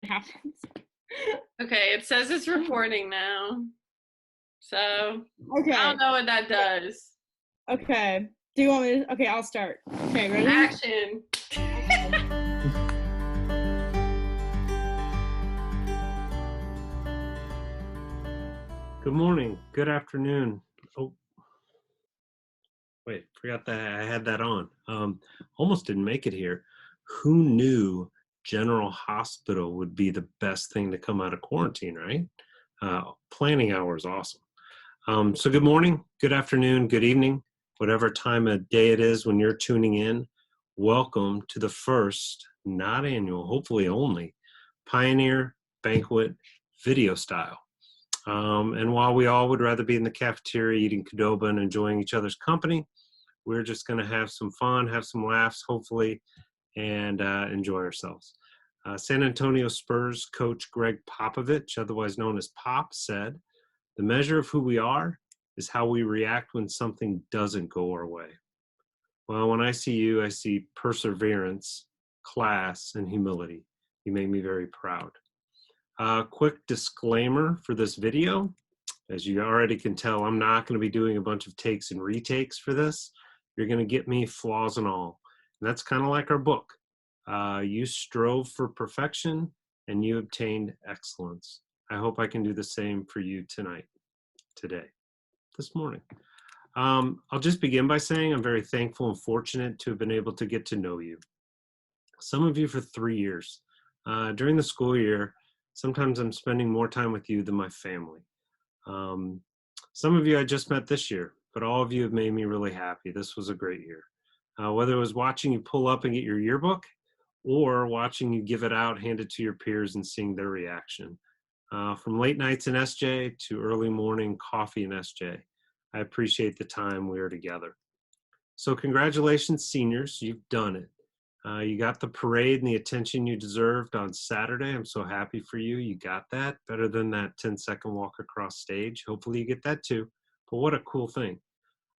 happens. Okay, it says it's recording now. So, Okay. I don't know what that does. Okay. Do you want me to? Okay, I'll start. Okay, ready? Action. Good morning, good afternoon. Oh, wait, forgot that I had that on. Almost didn't make it here. Who knew General Hospital would be the best thing to come out of quarantine, right? Planning hour is awesome. So good morning, good afternoon, good evening, whatever time of day it is when you're tuning in. Welcome to the first, not annual, hopefully only, Pioneer Banquet video style. And while we all would rather be in the cafeteria eating Qdoba and enjoying each other's company, we're just going to have some fun, have some laughs, hopefully, and enjoy ourselves. San Antonio Spurs coach Greg Popovich, otherwise known as Pop, said, "The measure of who we are is how we react when something doesn't go our way." Well, when I see you, I see perseverance, class, and humility. You make me very proud. Quick disclaimer for this video. As you already can tell, I'm not going to be doing a bunch of takes and retakes for this. You're going to get me flaws and all. And that's kind of like our book. You strove for perfection and you obtained excellence. I hope I can do the same for you today, this morning. I'll just begin by saying I'm very thankful and fortunate to have been able to get to know you. Some of you for 3 years. During the school year, sometimes I'm spending more time with you than my family. Some of you I just met this year, but all of you have made me really happy. This was a great year. Whether it was watching you pull up and get your yearbook or watching you give it out, hand it to your peers and seeing their reaction. From late nights in SJ to early morning coffee in SJ, I appreciate the time we are together. So congratulations, seniors, you've done it. You got the parade and the attention you deserved on Saturday. I'm so happy for you. You got that. Better than that 10-second walk across stage. Hopefully you get that too. But what a cool thing.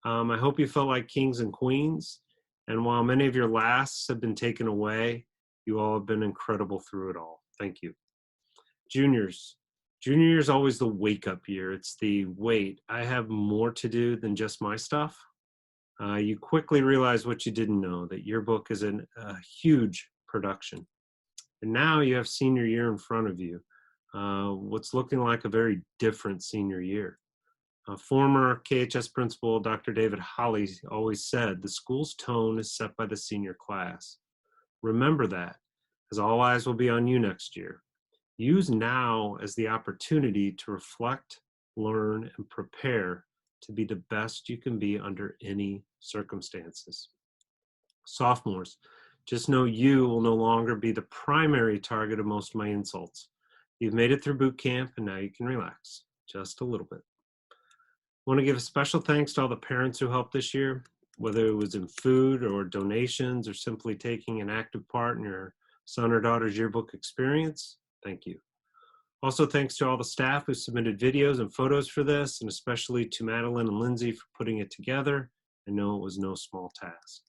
I hope you felt like kings and queens. And while many of your lasts have been taken away, you all have been incredible through it all. Thank you. Juniors. Junior year is always the wake-up year. It's the, wait, I have more to do than just my stuff. You quickly realize what you didn't know, that yearbook is a huge production. And now you have senior year in front of you, what's looking like a very different senior year. Former KHS principal Dr. David Holly always said, the school's tone is set by the senior class. Remember that, as all eyes will be on you next year. Use now as the opportunity to reflect, learn, and prepare to be the best you can be under any circumstances. Sophomores, just know you will no longer be the primary target of most of my insults. You've made it through boot camp and now you can relax just a little bit. I want to give a special thanks to all the parents who helped this year, whether it was in food or donations or simply taking an active part in your son or daughter's yearbook experience. Thank you. Also, thanks to all the staff who submitted videos and photos for this, and especially to Madeleine and Lindsay for putting it together. I know it was no small task.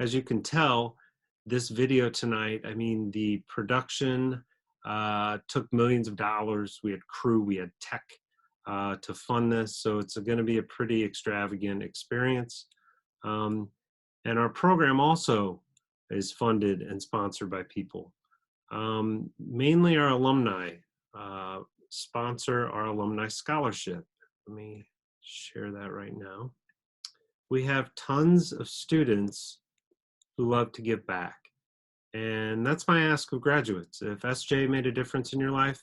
As you can tell, this video tonight, I mean, the production took millions of dollars. We had crew, we had tech to fund this, so it's going to be a pretty extravagant experience. And our program also is funded and sponsored by people. Mainly our alumni sponsor our alumni scholarship. Let me share that right now. We have tons of students who love to give back. And that's my ask of graduates. If SJ made a difference in your life,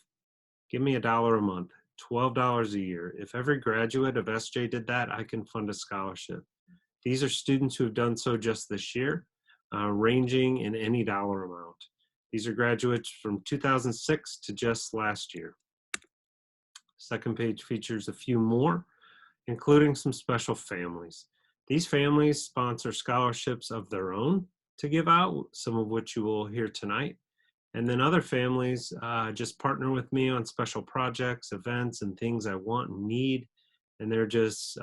give me $1 a month, $12 a year. If every graduate of SJ did that, I can fund a scholarship. These are students who have done so just this year, ranging in any dollar amount. These are graduates from 2006 to just last year. Second page features a few more, including some special families. These families sponsor scholarships of their own to give out, some of which you will hear tonight. And then other families just partner with me on special projects, events, and things I want and need. And they're just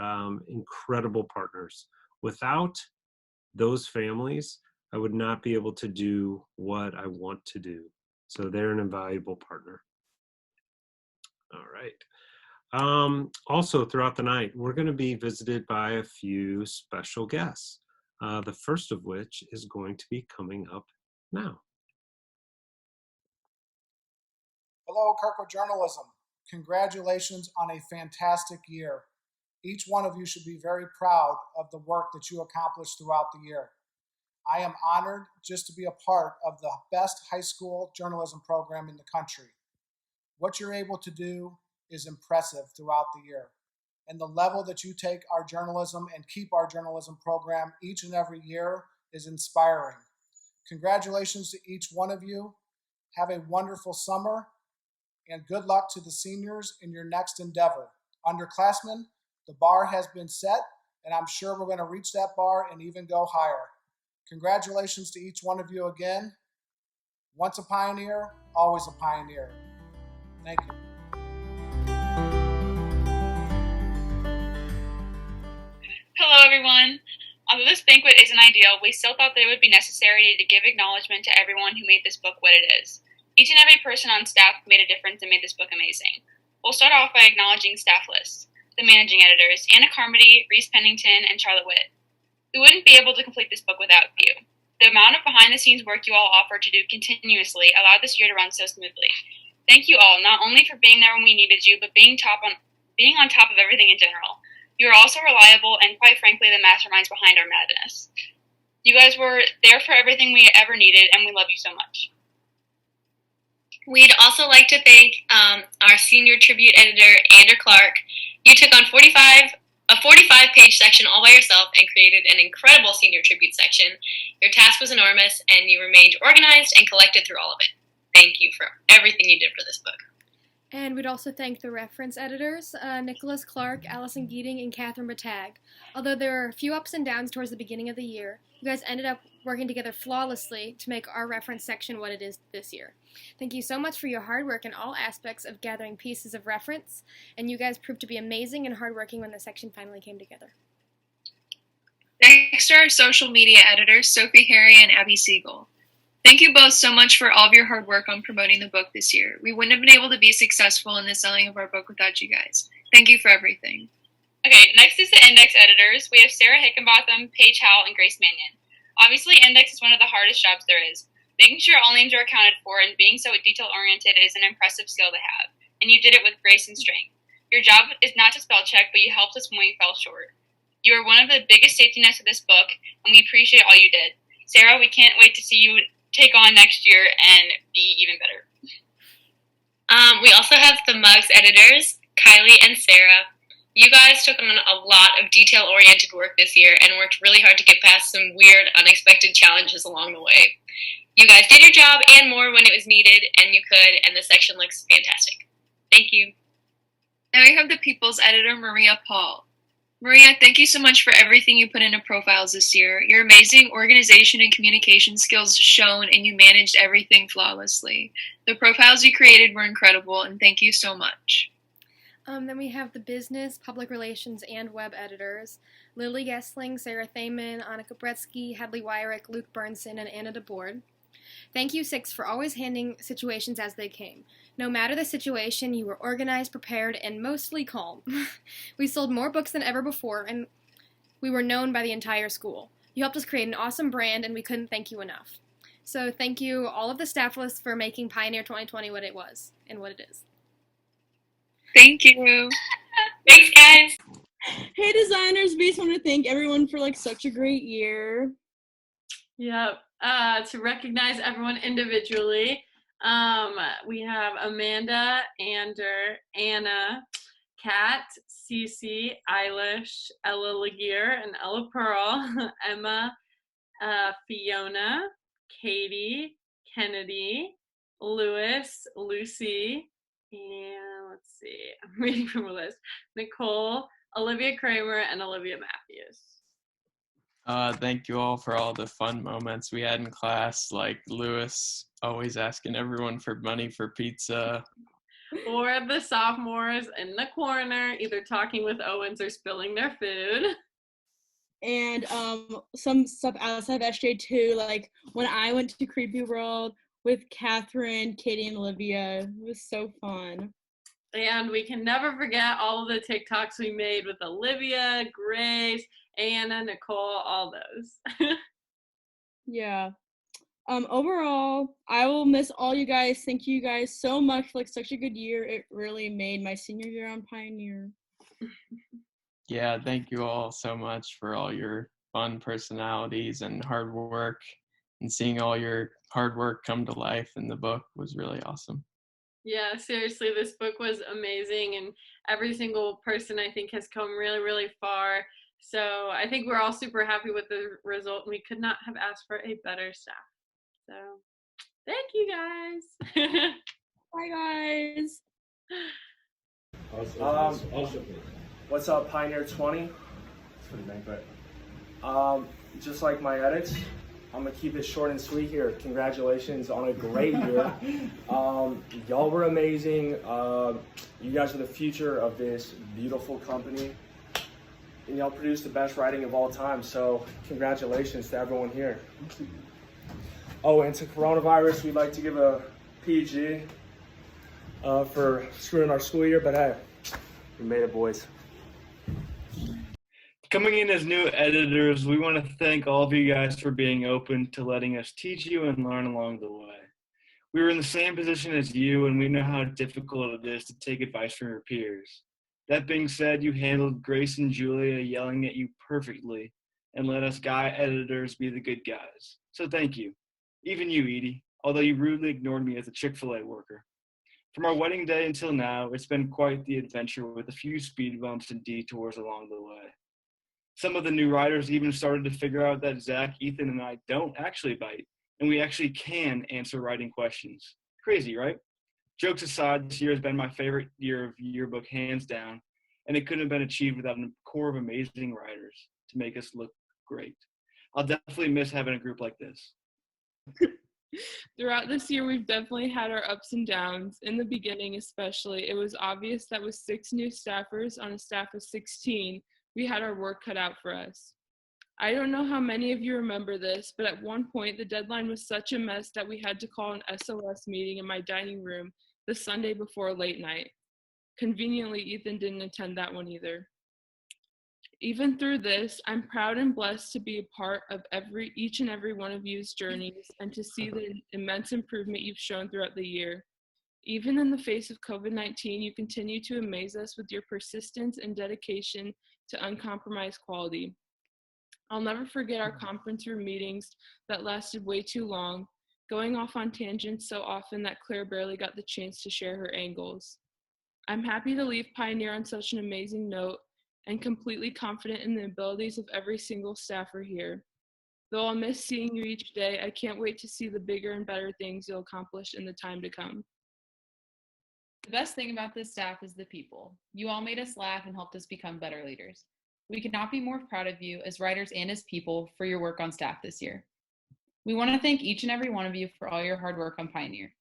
incredible partners. Without those families, I would not be able to do what I want to do. So they're an invaluable partner. All right. Also, throughout the night, we're going to be visited by a few special guests, the first of which is going to be coming up now. Hello, Kirkwood Journalism. Congratulations on a fantastic year. Each one of you should be very proud of the work that you accomplished throughout the year. I am honored just to be a part of the best high school journalism program in the country. What you're able to do is impressive throughout the year. And the level that you take our journalism and keep our journalism program each and every year is inspiring. Congratulations to each one of you. Have a wonderful summer, and good luck to the seniors in your next endeavor. Underclassmen, the bar has been set, and I'm sure we're going to reach that bar and even go higher. Congratulations to each one of you again. Once a pioneer, always a pioneer. Thank you. Hello, everyone. Although this banquet isn't ideal, we still thought that it would be necessary to give acknowledgement to everyone who made this book what it is. Each and every person on staff made a difference and made this book amazing. We'll start off by acknowledging staff lists. The managing editors, Anna Carmody, Reese Pennington, and Charlotte Witt. We wouldn't be able to complete this book without you. The amount of behind-the-scenes work you all offered to do continuously allowed this year to run so smoothly. Thank you all, not only for being there when we needed you, but being on top of everything in general. You are also reliable and, quite frankly, the masterminds behind our madness. You guys were there for everything we ever needed, and we love you so much. We'd also like to thank our senior tribute editor, Ander Clark. You took on a 45-page section all by yourself and created an incredible senior tribute section. Your task was enormous, and you remained organized and collected through all of it. Thank you for everything you did for this book. And we'd also thank the reference editors, Nicholas Clark, Allison Geeting, and Catherine Batag. Although there were a few ups and downs towards the beginning of the year, you guys ended up working together flawlessly to make our reference section what it is this year. Thank you so much for your hard work in all aspects of gathering pieces of reference, and you guys proved to be amazing and hardworking when the section finally came together. Thanks to our social media editors, Sophie Harry and Abby Siegel. Thank you both so much for all of your hard work on promoting the book this year. We wouldn't have been able to be successful in the selling of our book without you guys. Thank you for everything. Okay, next is the index editors. We have Sarah Hickenbotham, Paige Howell, and Grace Mannion. Obviously, index is one of the hardest jobs there is. Making sure all names are accounted for and being so detail-oriented is an impressive skill to have, and you did it with grace and strength. Your job is not to spell check, but you helped us when we fell short. You are one of the biggest safety nets of this book, and we appreciate all you did. Sarah, we can't wait to see you take on next year and be even better. We also have the Mugs editors, Kylie and Sarah. You guys took on a lot of detail-oriented work this year and worked really hard to get past some weird, unexpected challenges along the way. You guys did your job and more when it was needed, and you could, and the section looks fantastic. Thank you. Now we have the People's editor, Maria Paul. Maria, thank you so much for everything you put into profiles this year. Your amazing organization and communication skills shone, and you managed everything flawlessly. The profiles you created were incredible, and thank you so much. Then we have the business, public relations, and web editors, Lily Gessling, Sarah Thaman, Annika Bretsky, Hadley Wyrick, Luke Burnson, and Anna DeBoard. Thank you, Six, for always handling situations as they came. No matter the situation, you were organized, prepared, and mostly calm. We sold more books than ever before, and we were known by the entire school. You helped us create an awesome brand, and we couldn't thank you enough. So thank you, all of the staff lists, for making Pioneer 2020 what it was and what it is. Thank you. Thanks, guys. Hey, designers, we just want to thank everyone for such a great year. Yep. To recognize everyone individually, we have Amanda, Ander, Anna, Kat, Cece, Eilish, Ella Laguerre, and Ella Pearl, Emma, Fiona, Katie, Kennedy, Lewis, Lucy, and let's see, I'm reading from a list, Nicole, Olivia Kramer, and Olivia Matthews. Thank you all for all the fun moments we had in class, like Lewis always asking everyone for money for pizza. Or the sophomores in the corner, either talking with Owens or spilling their food. And some stuff outside of SJ too, like when I went to Creepy World, with Catherine, Katie, and Olivia. It was so fun. And we can never forget all of the TikToks we made with Olivia, Grace, Anna, Nicole, all those. Yeah. Overall, I will miss all you guys. Thank you guys so much for like such a good year. It really made my senior year on Pioneer. Yeah, thank you all so much for all your fun personalities and hard work, and seeing all your hard work come to life in the book was really awesome. Yeah, seriously, this book was amazing, and every single person I think has come really, really far. So I think we're all super happy with the result, and we could not have asked for a better staff. So thank you guys. Bye, guys. What's up, Pioneer 20? It's for the banquet. Just like my edits, I'm gonna keep it short and sweet here. Congratulations on a great year. Y'all were amazing. You guys are the future of this beautiful company. And y'all produced the best writing of all time, so congratulations to everyone here. Oh, and to coronavirus, we'd like to give a PG for screwing our school year, but hey, we made it, boys. Coming in as new editors, we want to thank all of you guys for being open to letting us teach you and learn along the way. We were in the same position as you, and we know how difficult it is to take advice from your peers. That being said, you handled Grace and Julia yelling at you perfectly and let us guy editors be the good guys. So thank you. Even you, Edie, although you rudely ignored me as a Chick-fil-A worker. From our wedding day until now, it's been quite the adventure with a few speed bumps and detours along the way. Some of the new writers even started to figure out that Zach, Ethan, and I don't actually bite, and we actually can answer writing questions. Crazy, right? Jokes aside, this year has been my favorite year of yearbook, hands down, and it couldn't have been achieved without a core of amazing writers to make us look great. I'll definitely miss having a group like this. Throughout this year, we've definitely had our ups and downs. In the beginning, especially, it was obvious that with 6 new staffers on a staff of 16, we had our work cut out for us. I don't know how many of you remember this, but at one point, the deadline was such a mess that we had to call an SOS meeting in my dining room the Sunday before late night. Conveniently, Ethan didn't attend that one either. Even through this, I'm proud and blessed to be a part of each and every one of you's journeys and to see the immense improvement you've shown throughout the year. Even in the face of COVID-19, you continue to amaze us with your persistence and dedication to uncompromised quality. I'll never forget our conference room meetings that lasted way too long, going off on tangents so often that Claire barely got the chance to share her angles. I'm happy to leave Pioneer on such an amazing note and completely confident in the abilities of every single staffer here. Though I'll miss seeing you each day, I can't wait to see the bigger and better things you'll accomplish in the time to come. The best thing about this staff is the people. You all made us laugh and helped us become better leaders. We could not be more proud of you as writers and as people for your work on staff this year. We want to thank each and every one of you for all your hard work on Pioneer.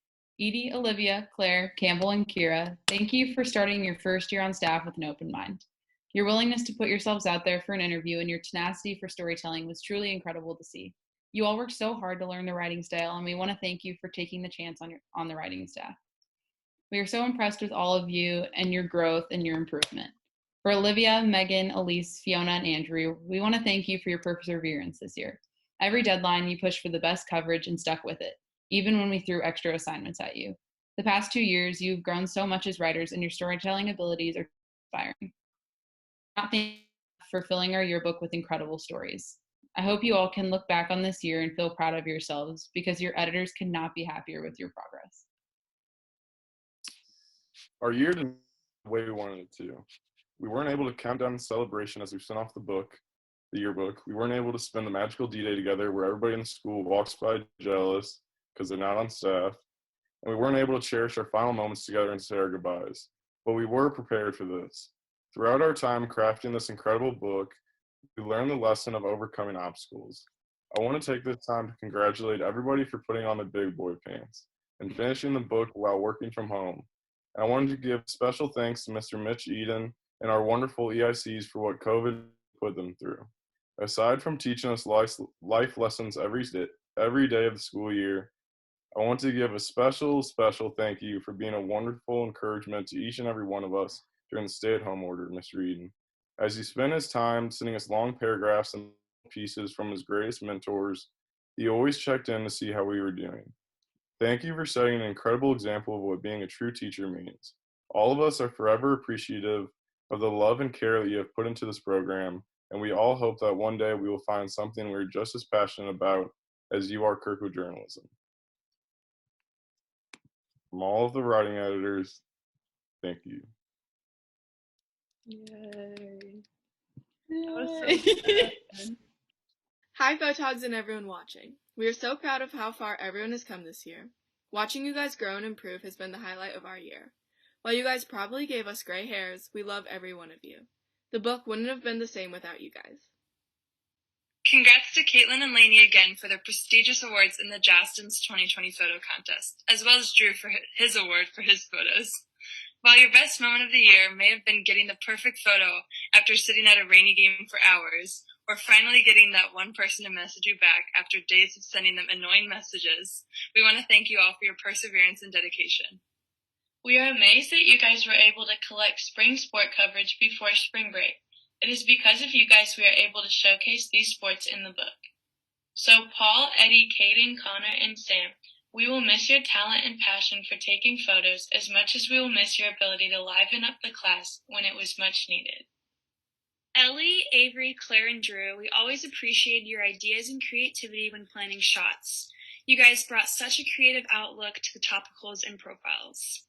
Edie, Olivia, Claire, Campbell, and Kira, thank you for starting your first year on staff with an open mind. Your willingness to put yourselves out there for an interview and your tenacity for storytelling was truly incredible to see. You all worked so hard to learn the writing style, and we want to thank you for taking the chance on the writing staff. We are so impressed with all of you and your growth and your improvement. For Olivia, Megan, Elise, Fiona, and Andrew, we want to thank you for your perseverance this year. Every deadline, you pushed for the best coverage and stuck with it, even when we threw extra assignments at you. The past 2 years, you've grown so much as writers, and your storytelling abilities are inspiring. Thank you for filling our yearbook with incredible stories. I hope you all can look back on this year and feel proud of yourselves because your editors could not be happier with your progress. Our year didn't go the way we wanted it to. We weren't able to count down the celebration as we sent off the yearbook. We weren't able to spend the magical D-Day together where everybody in the school walks by jealous because they're not on staff. And we weren't able to cherish our final moments together and say our goodbyes. But we were prepared for this. Throughout our time crafting this incredible book, we learned the lesson of overcoming obstacles. I want to take this time to congratulate everybody for putting on the big boy pants and finishing the book while working from home. And I wanted to give special thanks to Mr. Mitch Eden and our wonderful EICs for what COVID put them through. Aside from teaching us life lessons every day of the school year, I want to give a special thank you for being a wonderful encouragement to each and every one of us during the stay-at-home order, Mr. Eden. As he spent his time sending us long paragraphs and pieces from his greatest mentors, he always checked in to see how we were doing. Thank you for setting an incredible example of what being a true teacher means. All of us are forever appreciative of the love and care that you have put into this program, and we all hope that one day we will find something we're just as passionate about as you are Kirkwood journalism. From all of the writing editors, thank you. Yay. That was so Yay. good. Hi, Photogs and everyone watching. We are so proud of how far everyone has come this year. Watching you guys grow and improve has been the highlight of our year. While you guys probably gave us gray hairs, we love every one of you. The book wouldn't have been the same without you guys. Congrats to Caitlin and Lainey again for their prestigious awards in the Jastins 2020 photo contest, as well as Drew for his award for his photos. While your best moment of the year may have been getting the perfect photo after sitting at a rainy game for hours, or finally getting that one person to message you back after days of sending them annoying messages, we want to thank you all for your perseverance and dedication. We are amazed that you guys were able to collect spring sport coverage before spring break. It is because of you guys we are able to showcase these sports in the book. So Paul, Eddie, Kaden, Connor, and Sam, we will miss your talent and passion for taking photos as much as we will miss your ability to liven up the class when it was much needed. Ellie, Avery, Claire, and Drew, we always appreciated your ideas and creativity when planning shots. You guys brought such a creative outlook to the topicals and profiles.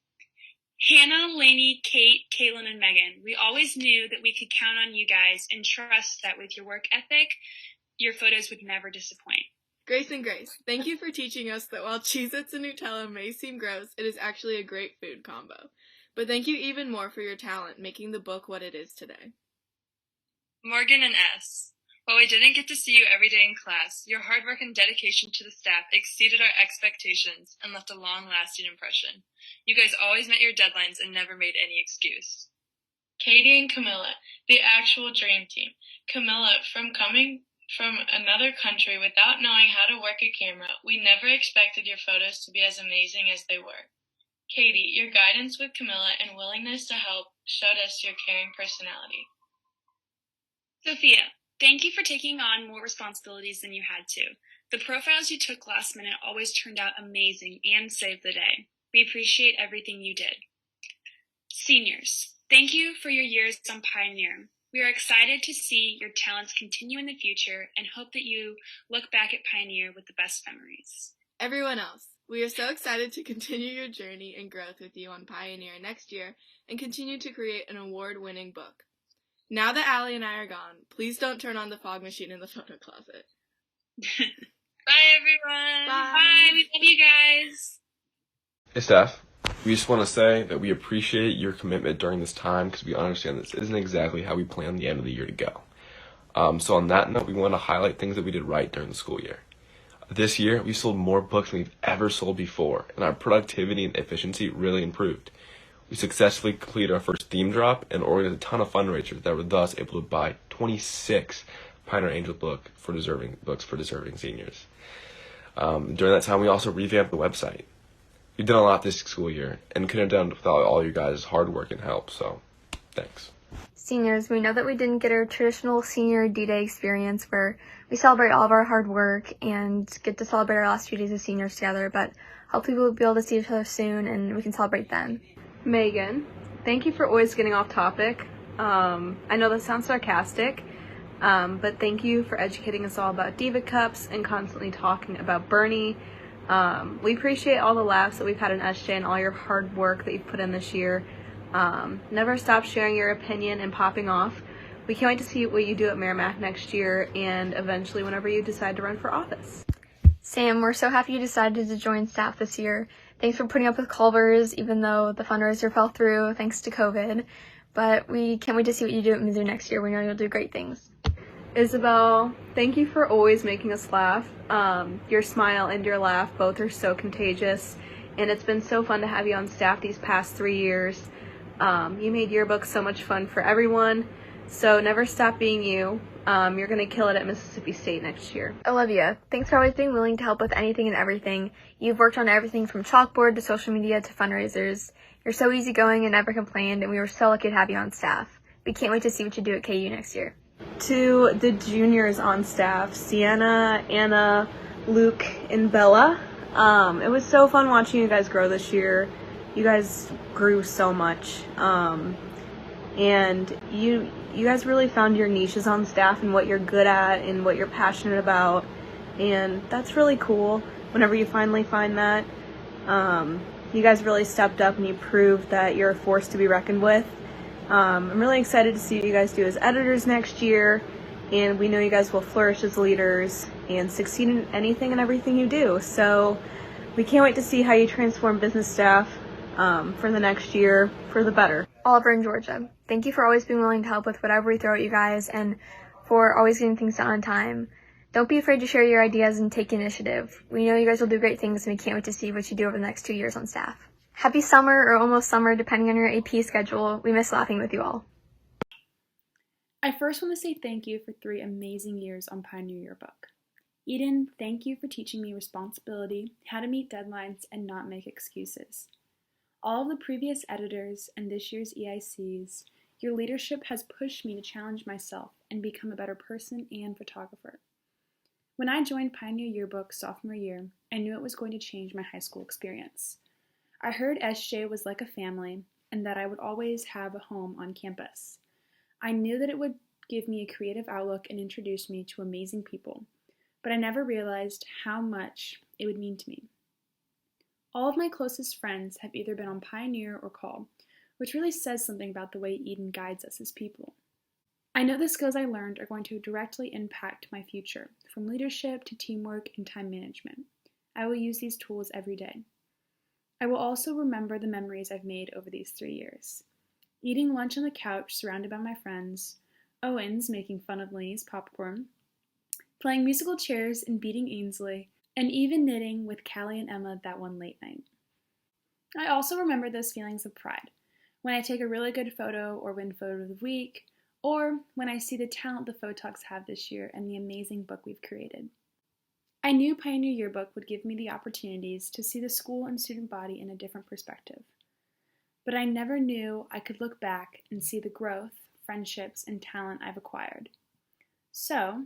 Hannah, Lainey, Kate, Caitlin, and Megan, we always knew that we could count on you guys and trust that with your work ethic, your photos would never disappoint. Grace and Grace, thank you for teaching us that while Cheez-Its and Nutella may seem gross, it is actually a great food combo. But thank you even more for your talent making the book what it is today. Morgan and S, while we didn't get to see you every day in class, your hard work and dedication to the staff exceeded our expectations and left a long-lasting impression. You guys always met your deadlines and never made any excuse. Katie and Camilla, the actual dream team. Camilla, from coming from another country without knowing how to work a camera, we never expected your photos to be as amazing as they were. Katie, your guidance with Camilla and willingness to help showed us your caring personality. Sophia, thank you for taking on more responsibilities than you had to. The profiles you took last minute always turned out amazing and saved the day. We appreciate everything you did. Seniors, thank you for your years on Pioneer. We are excited to see your talents continue in the future and hope that you look back at Pioneer with the best memories. Everyone else, we are so excited to continue your journey and growth with you on Pioneer next year and continue to create an award-winning book. Now that Allie and I are gone, please don't turn on the fog machine in the photo closet. Bye, everyone. Bye. Bye. We love you guys. Hey, Steph. We just want to say that we appreciate your commitment during this time because we understand this isn't exactly how we plan the end of the year to go. So on that note, we want to highlight things that we did right during the school year. This year, we sold more books than we've ever sold before, and our productivity and efficiency really improved. We successfully completed our first theme drop and organized a ton of fundraisers that were thus able to buy 26 Pioneer Angel books for deserving seniors. During that time, we also revamped the website. We've done a lot this school year and couldn't have done it without all you guys' hard work and help, so thanks. Seniors, we know that we didn't get our traditional senior D-Day experience where we celebrate all of our hard work and get to celebrate our last few days as seniors together, but hopefully we'll be able to see each other soon and we can celebrate then. Megan, thank you for always getting off topic. I know that sounds sarcastic, but thank you for educating us all about Diva Cups and constantly talking about Bernie. We appreciate all the laughs that we've had in SJ and all your hard work that you've put in this year. Never stop sharing your opinion and popping off. We can't wait to see what you do at Merrimack next year and eventually whenever you decide to run for office. Sam, we're so happy you decided to join staff this year. Thanks for putting up with Culver's, even though the fundraiser fell through thanks to COVID. But we can't wait to see what you do at Mizzou next year. We know you'll do great things. Isabel, thank you for always making us laugh. Your smile and your laugh both are so contagious, and it's been so fun to have you on staff these past 3 years. You made yearbooks so much fun for everyone, so never stop being you. You're going to kill it at Mississippi State next year. Olivia, thanks for always being willing to help with anything and everything. You've worked on everything from chalkboard to social media to fundraisers. You're so easygoing and never complained, and we were so lucky to have you on staff. We can't wait to see what you do at KU next year. To the juniors on staff, Sienna, Anna, Luke, and Bella. It was so fun watching you guys grow this year. You guys grew so much. And you guys really found your niches on staff and what you're good at and what you're passionate about. And that's really cool whenever you finally find that. You guys really stepped up and you proved that you're a force to be reckoned with. I'm really excited to see what you guys do as editors next year, and we know you guys will flourish as leaders and succeed in anything and everything you do. So we can't wait to see how you transform business staff for the next year for the better. Oliver and Georgia, thank you for always being willing to help with whatever we throw at you guys and for always getting things done on time. Don't be afraid to share your ideas and take initiative. We know you guys will do great things, and we can't wait to see what you do over the next 2 years on staff. Happy summer or almost summer, depending on your AP schedule. We miss laughing with you all. I first want to say thank you for 3 amazing years on Pioneer Yearbook. Eden, thank you for teaching me responsibility, how to meet deadlines, and not make excuses. All of the previous editors and this year's EICs, your leadership has pushed me to challenge myself and become a better person and photographer. When I joined Pioneer Yearbook sophomore year, I knew it was going to change my high school experience. I heard SJ was like a family and that I would always have a home on campus. I knew that it would give me a creative outlook and introduce me to amazing people, but I never realized how much it would mean to me. All of my closest friends have either been on Pioneer or Call, which really says something about the way Eden guides us as people. I know the skills I learned are going to directly impact my future, from leadership to teamwork and time management. I will use these tools every day. I will also remember the memories I've made over these 3 years. Eating lunch on the couch surrounded by my friends, Owens making fun of Lee's popcorn, playing musical chairs and beating Ainsley, and even knitting with Callie and Emma that one late night. I also remember those feelings of pride, when I take a really good photo or win photo of the week, or when I see the talent the Photogs have this year and the amazing book we've created. I knew Pioneer Yearbook would give me the opportunities to see the school and student body in a different perspective. But I never knew I could look back and see the growth, friendships, and talent I've acquired. So,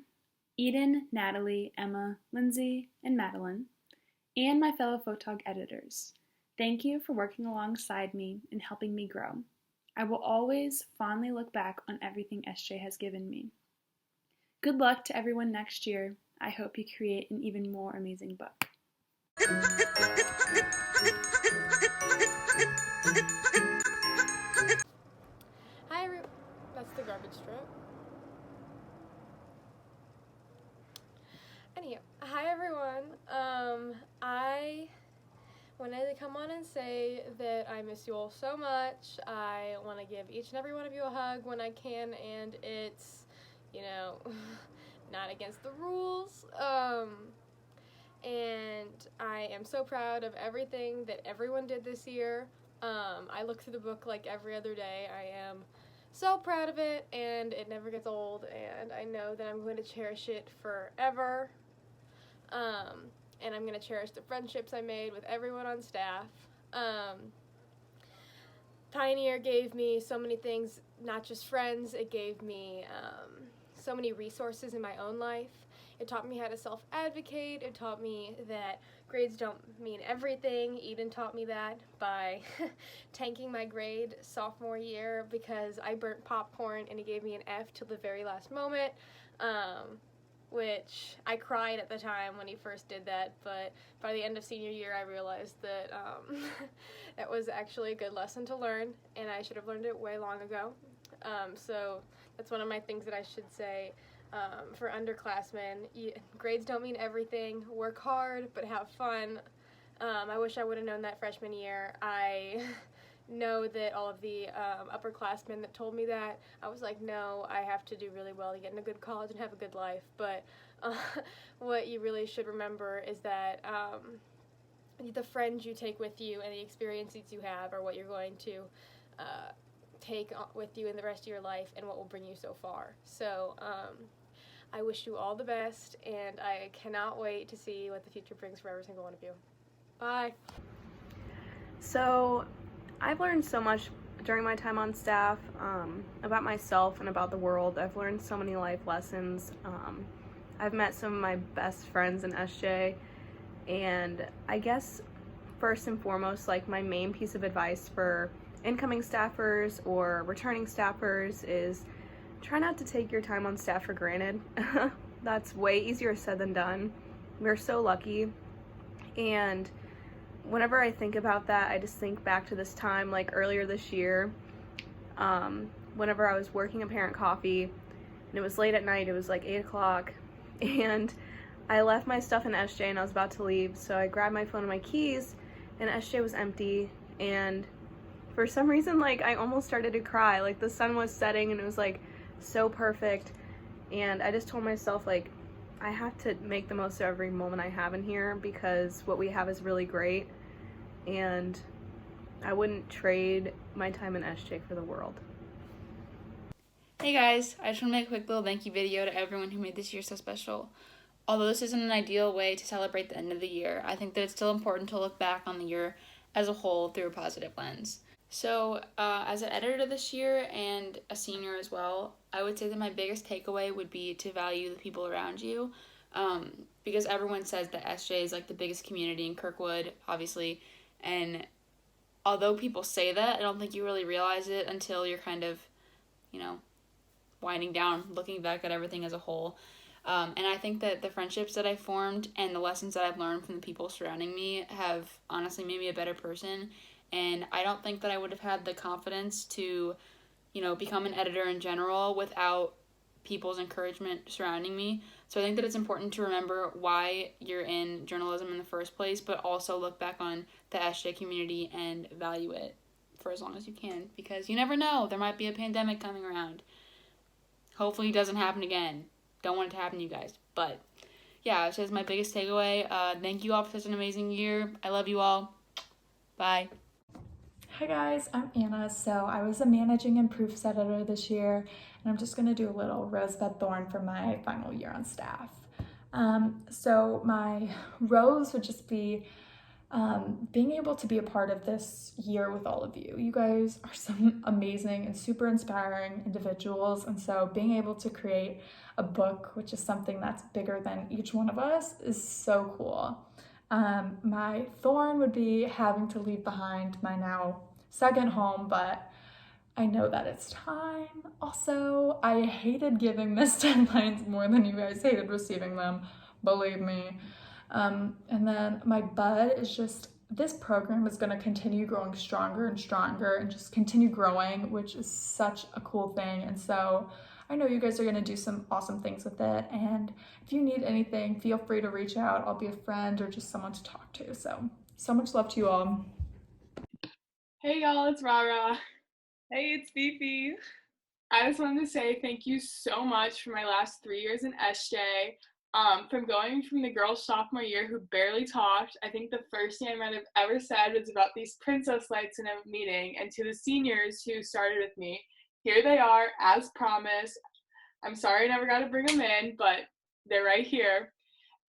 Eden, Natalie, Emma, Lindsay, and Madeleine, and my fellow Photog editors, thank you for working alongside me and helping me grow. I will always fondly look back on everything SJ has given me. Good luck to everyone next year. I hope you create an even more amazing book. Hi, that's the garbage strip. Anyhow, hi everyone. I wanted to come on and say that I miss you all so much. I want to give each and every one of you a hug when I can, and it's, not against the rules. And I am so proud of everything that everyone did this year. I look through the book like every other day. I am so proud of it, and it never gets old, and I know that I'm going to cherish it forever. And I'm going to cherish the friendships I made with everyone on staff. Pioneer gave me so many things, not just friends. It gave me so many resources in my own life. It taught me how to self-advocate. It taught me that grades don't mean everything. Eden taught me that by tanking my grade sophomore year because I burnt popcorn and he gave me an F till the very last moment, which I cried at the time when he first did that, but by the end of senior year I realized that that was actually a good lesson to learn, and I should have learned it way long ago. So that's one of my things that I should say for underclassmen. Grades don't mean everything. Work hard, but have fun. I wish I would have known that freshman year. I know that all of the upperclassmen that told me that, I was like, no, I have to do really well to get in a good college and have a good life. But what you really should remember is that the friends you take with you and the experiences you have are what you're going to take with you in the rest of your life and what will bring you so far. So I wish you all the best, and I cannot wait to see what the future brings for every single one of you. Bye. So, I've learned so much during my time on staff about myself and about the world. I've learned so many life lessons. I've met some of my best friends in SJ, and I guess first and foremost, like my main piece of advice for incoming staffers or returning staffers is try not to take your time on staff for granted. That's way easier said than done. We're so lucky, and whenever I think about that, I just think back to this time, like earlier this year, whenever I was working at Parent Coffee, and it was late at night, it was like 8 o'clock, and I left my stuff in SJ and I was about to leave, so I grabbed my phone and my keys, and SJ was empty, and for some reason, like, I almost started to cry. Like, the sun was setting, and it was, like, so perfect, and I just told myself, like, I have to make the most of every moment I have in here, because what we have is really great, and I wouldn't trade my time in SJ for the world. Hey guys, I just want to make a quick little thank you video to everyone who made this year so special. Although this isn't an ideal way to celebrate the end of the year, I think that it's still important to look back on the year as a whole through a positive lens. So, as an editor this year and a senior as well, I would say that my biggest takeaway would be to value the people around you, because everyone says that SJ is like the biggest community in Kirkwood, obviously, and although people say that, I don't think you really realize it until you're kind of, winding down, looking back at everything as a whole. And I think that the friendships that I formed and the lessons that I've learned from the people surrounding me have honestly made me a better person. And I don't think that I would have had the confidence to, become an editor in general without people's encouragement surrounding me. So I think that it's important to remember why you're in journalism in the first place, but also look back on the SJ community and value it for as long as you can, because you never know, there might be a pandemic coming around. Hopefully it doesn't happen again. Don't want it to happen to you guys. But yeah, so that's my biggest takeaway. Thank you all for such an amazing year. I love you all. Bye. Hi guys, I'm Anna. So I was a managing and proofs editor this year, and I'm just going to do a little rosebud thorn for my final year on staff. So my rose would just be being able to be a part of this year with all of you. You guys are some amazing and super inspiring individuals, and so being able to create a book, which is something that's bigger than each one of us, is so cool. My thorn would be having to leave behind my now second home, but I know that it's time. Also, I hated giving missed deadlines more than you guys hated receiving them, believe me. And then my bud is just, this program is going to continue growing stronger and stronger and just continue growing, which is such a cool thing. And so I know you guys are going to do some awesome things with it. And if you need anything, feel free to reach out. I'll be a friend or just someone to talk to. So much love to you all. Hey y'all, it's Rara. Hey, it's Fifi. I just wanted to say thank you so much for my last 3 years in SJ. From going from the girl sophomore year who barely talked, I think the first thing I might have ever said was about these princess lights in a meeting, and to the seniors who started with me, here they are, as promised. I'm sorry I never got to bring them in, but they're right here.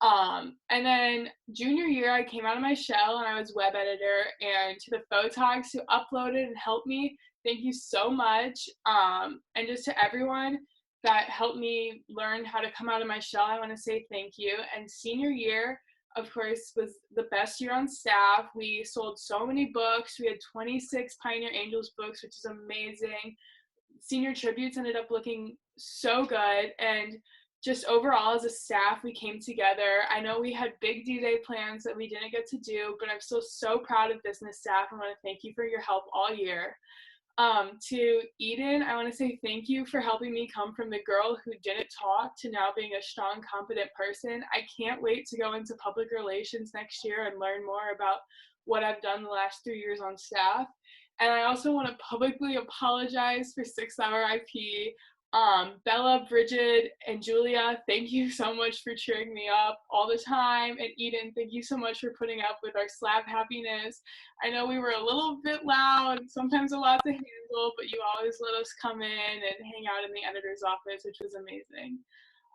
And then junior year, I came out of my shell and I was web editor, and to the photogs who uploaded and helped me, thank you so much. And just to everyone that helped me learn how to come out of my shell, I want to say thank you. And senior year, of course, was the best year on staff. We sold so many books. We had 26 Pioneer Angels books, which is amazing. Senior tributes ended up looking so good, and just overall as a staff, we came together. I know we had big D-Day plans that we didn't get to do, but I'm still so proud of business staff. I want to thank you for your help all year. To Eden, I want to say thank you for helping me come from the girl who didn't talk to now being a strong, competent person. I can't wait to go into public relations next year and learn more about what I've done the last 3 years on staff. And I also want to publicly apologize for 6 Hour IP. Bella, Bridget, and Julia, thank you so much for cheering me up all the time. And Eden, thank you so much for putting up with our slap happiness. I know we were a little bit loud, sometimes a lot to handle, but you always let us come in and hang out in the editor's office, which was amazing.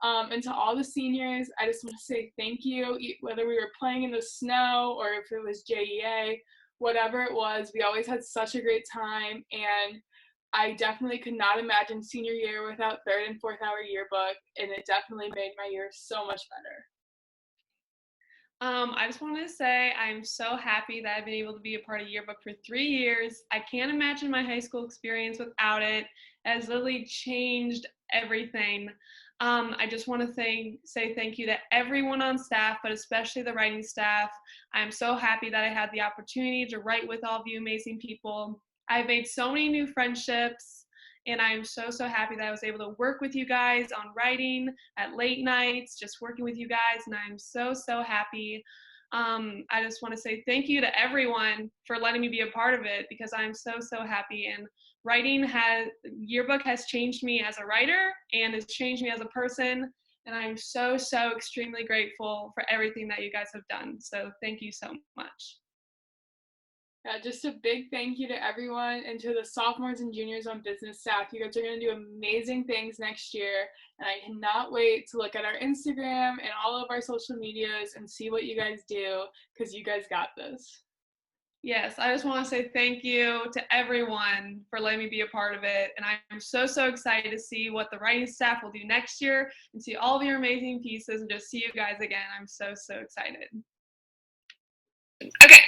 And to all the seniors, I just want to say thank you. Whether we were playing in the snow or if it was JEA, whatever it was, we always had such a great time. And I definitely could not imagine senior year without third and fourth hour yearbook, and it definitely made my year so much better. I just want to say I'm so happy that I've been able to be a part of yearbook for 3 years. I can't imagine my high school experience without it. It has literally changed everything. I just want to say thank you to everyone on staff, but especially the writing staff. I'm so happy that I had the opportunity to write with all of you amazing people. I've made so many new friendships, and I'm so happy that I was able to work with you guys on writing at late nights, just working with you guys, and I'm so happy. I just want to say thank you to everyone for letting me be a part of it, because I'm so happy. And yearbook has changed me as a writer, and it's changed me as a person, and I'm so extremely grateful for everything that you guys have done. So thank you so much. Yeah, just a big thank you to everyone, and to the sophomores and juniors on business staff. You guys are going to do amazing things next year, and I cannot wait to look at our Instagram and all of our social medias and see what you guys do, because you guys got this. Yes, I just want to say thank you to everyone for letting me be a part of it. And I'm so excited to see what the writing staff will do next year, and see all of your amazing pieces, and just see you guys again. I'm so excited. Okay,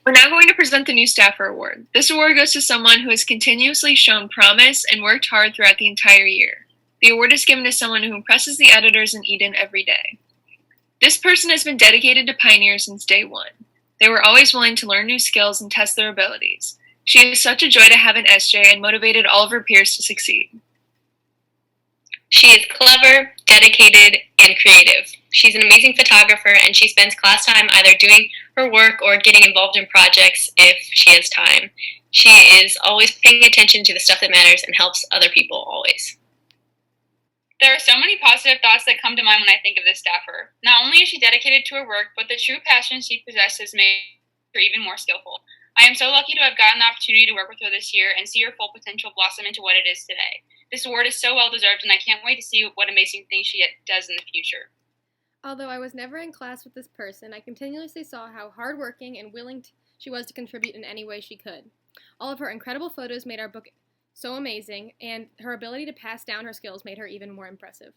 we're now going to present the new staffer award. This award goes to someone who has continuously shown promise and worked hard throughout the entire year. The award is given to someone who impresses the editors in Eden every day. This person has been dedicated to Pioneer since day one. They were always willing to learn new skills and test their abilities. She is such a joy to have in SJ and motivated all of her peers to succeed. She is clever, dedicated, and creative. She's an amazing photographer, and she spends class time either doing her work or getting involved in projects if she has time. She is always paying attention to the stuff that matters and helps other people always. There are so many positive thoughts that come to mind when I think of this staffer. Not only is she dedicated to her work, but the true passion she possesses made her even more skillful. I am so lucky to have gotten the opportunity to work with her this year and see her full potential blossom into what it is today. This award is so well deserved, and I can't wait to see what amazing things she does in the future. Although I was never in class with this person, I continuously saw how hardworking and willing she was to contribute in any way she could. All of her incredible photos made our book so amazing, and her ability to pass down her skills made her even more impressive.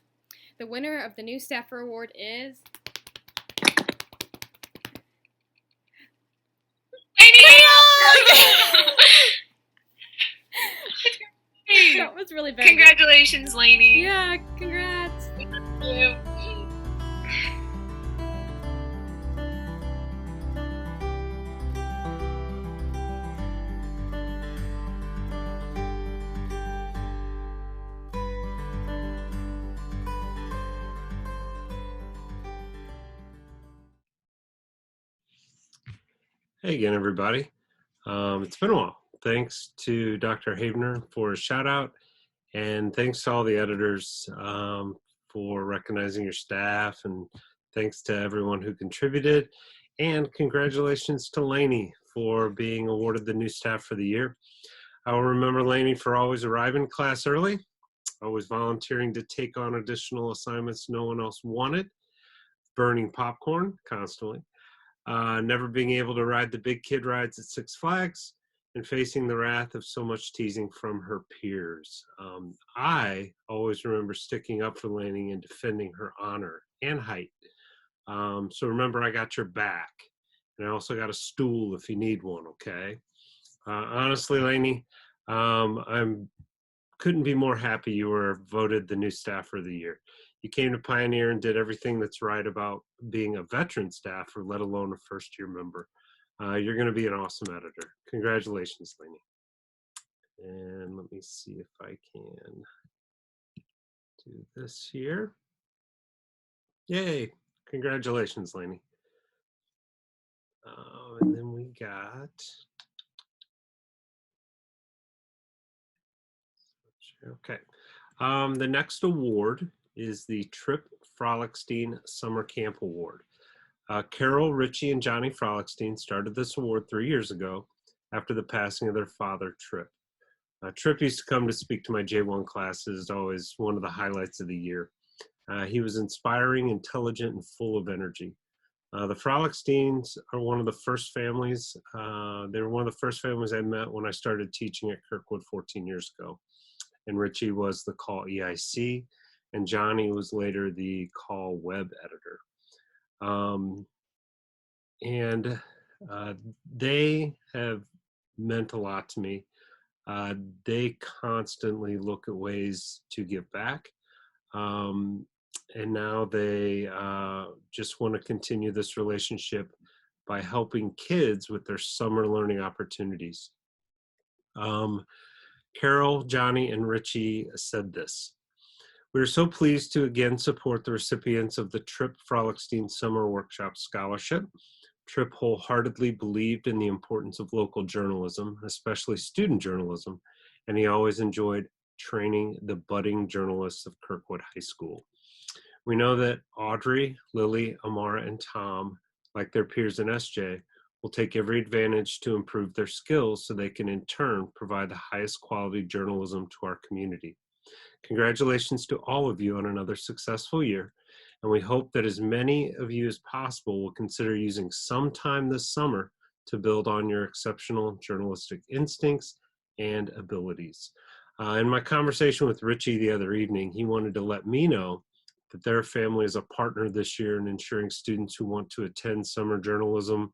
The winner of the new staffer award is... That was really bad. Congratulations, Lainey. Yeah, congrats. Thank you. Hey again, everybody. It's been a while. Thanks to Dr. Havener for a shout out, and thanks to all the editors for recognizing your staff, and thanks to everyone who contributed, and congratulations to Lainey for being awarded the new staff for the year. I will remember Lainey for always arriving to class early, always volunteering to take on additional assignments no one else wanted, burning popcorn constantly, never being able to ride the big kid rides at Six Flags, and facing the wrath of so much teasing from her peers. I always remember sticking up for Lainey and defending her honor and height. So remember, I got your back. And I also got a stool if you need one, okay? Honestly, Lainey, couldn't be more happy you were voted the new staffer of the year. You came to Pioneer and did everything that's right about being a veteran staffer, let alone a first-year member. You're going to be an awesome editor. Congratulations, Lainey. And let me see if I can do this here. Yay. Congratulations, Lainey. And then we got... Okay. The next award is the Trip Frolickstein Summer Camp Award. Carol, Richie, and Johnny Frolickstein started this award 3 years ago after the passing of their father, Trip. Trip used to come to speak to my J1 classes, always one of the highlights of the year. He was inspiring, intelligent, and full of energy. The Frolicksteins are one of the first families. They were one of the first families I met when I started teaching at Kirkwood 14 years ago. And Richie was the call EIC, and Johnny was later the call web editor. They have meant a lot to me. They constantly look at ways to give back. And now they just want to continue this relationship by helping kids with their summer learning opportunities. Carol, Johnny, and Richie said this: "We are so pleased to again support the recipients of the Tripp Frolickstein Summer Workshop Scholarship. Tripp wholeheartedly believed in the importance of local journalism, especially student journalism, and he always enjoyed training the budding journalists of Kirkwood High School. We know that Audrey, Lily, Amara, and Tom, like their peers in SJ, will take every advantage to improve their skills so they can in turn provide the highest quality journalism to our community. Congratulations to all of you on another successful year, and we hope that as many of you as possible will consider using some time this summer to build on your exceptional journalistic instincts and abilities." In my conversation with Richie the other evening, he wanted to let me know that their family is a partner this year in ensuring students who want to attend summer journalism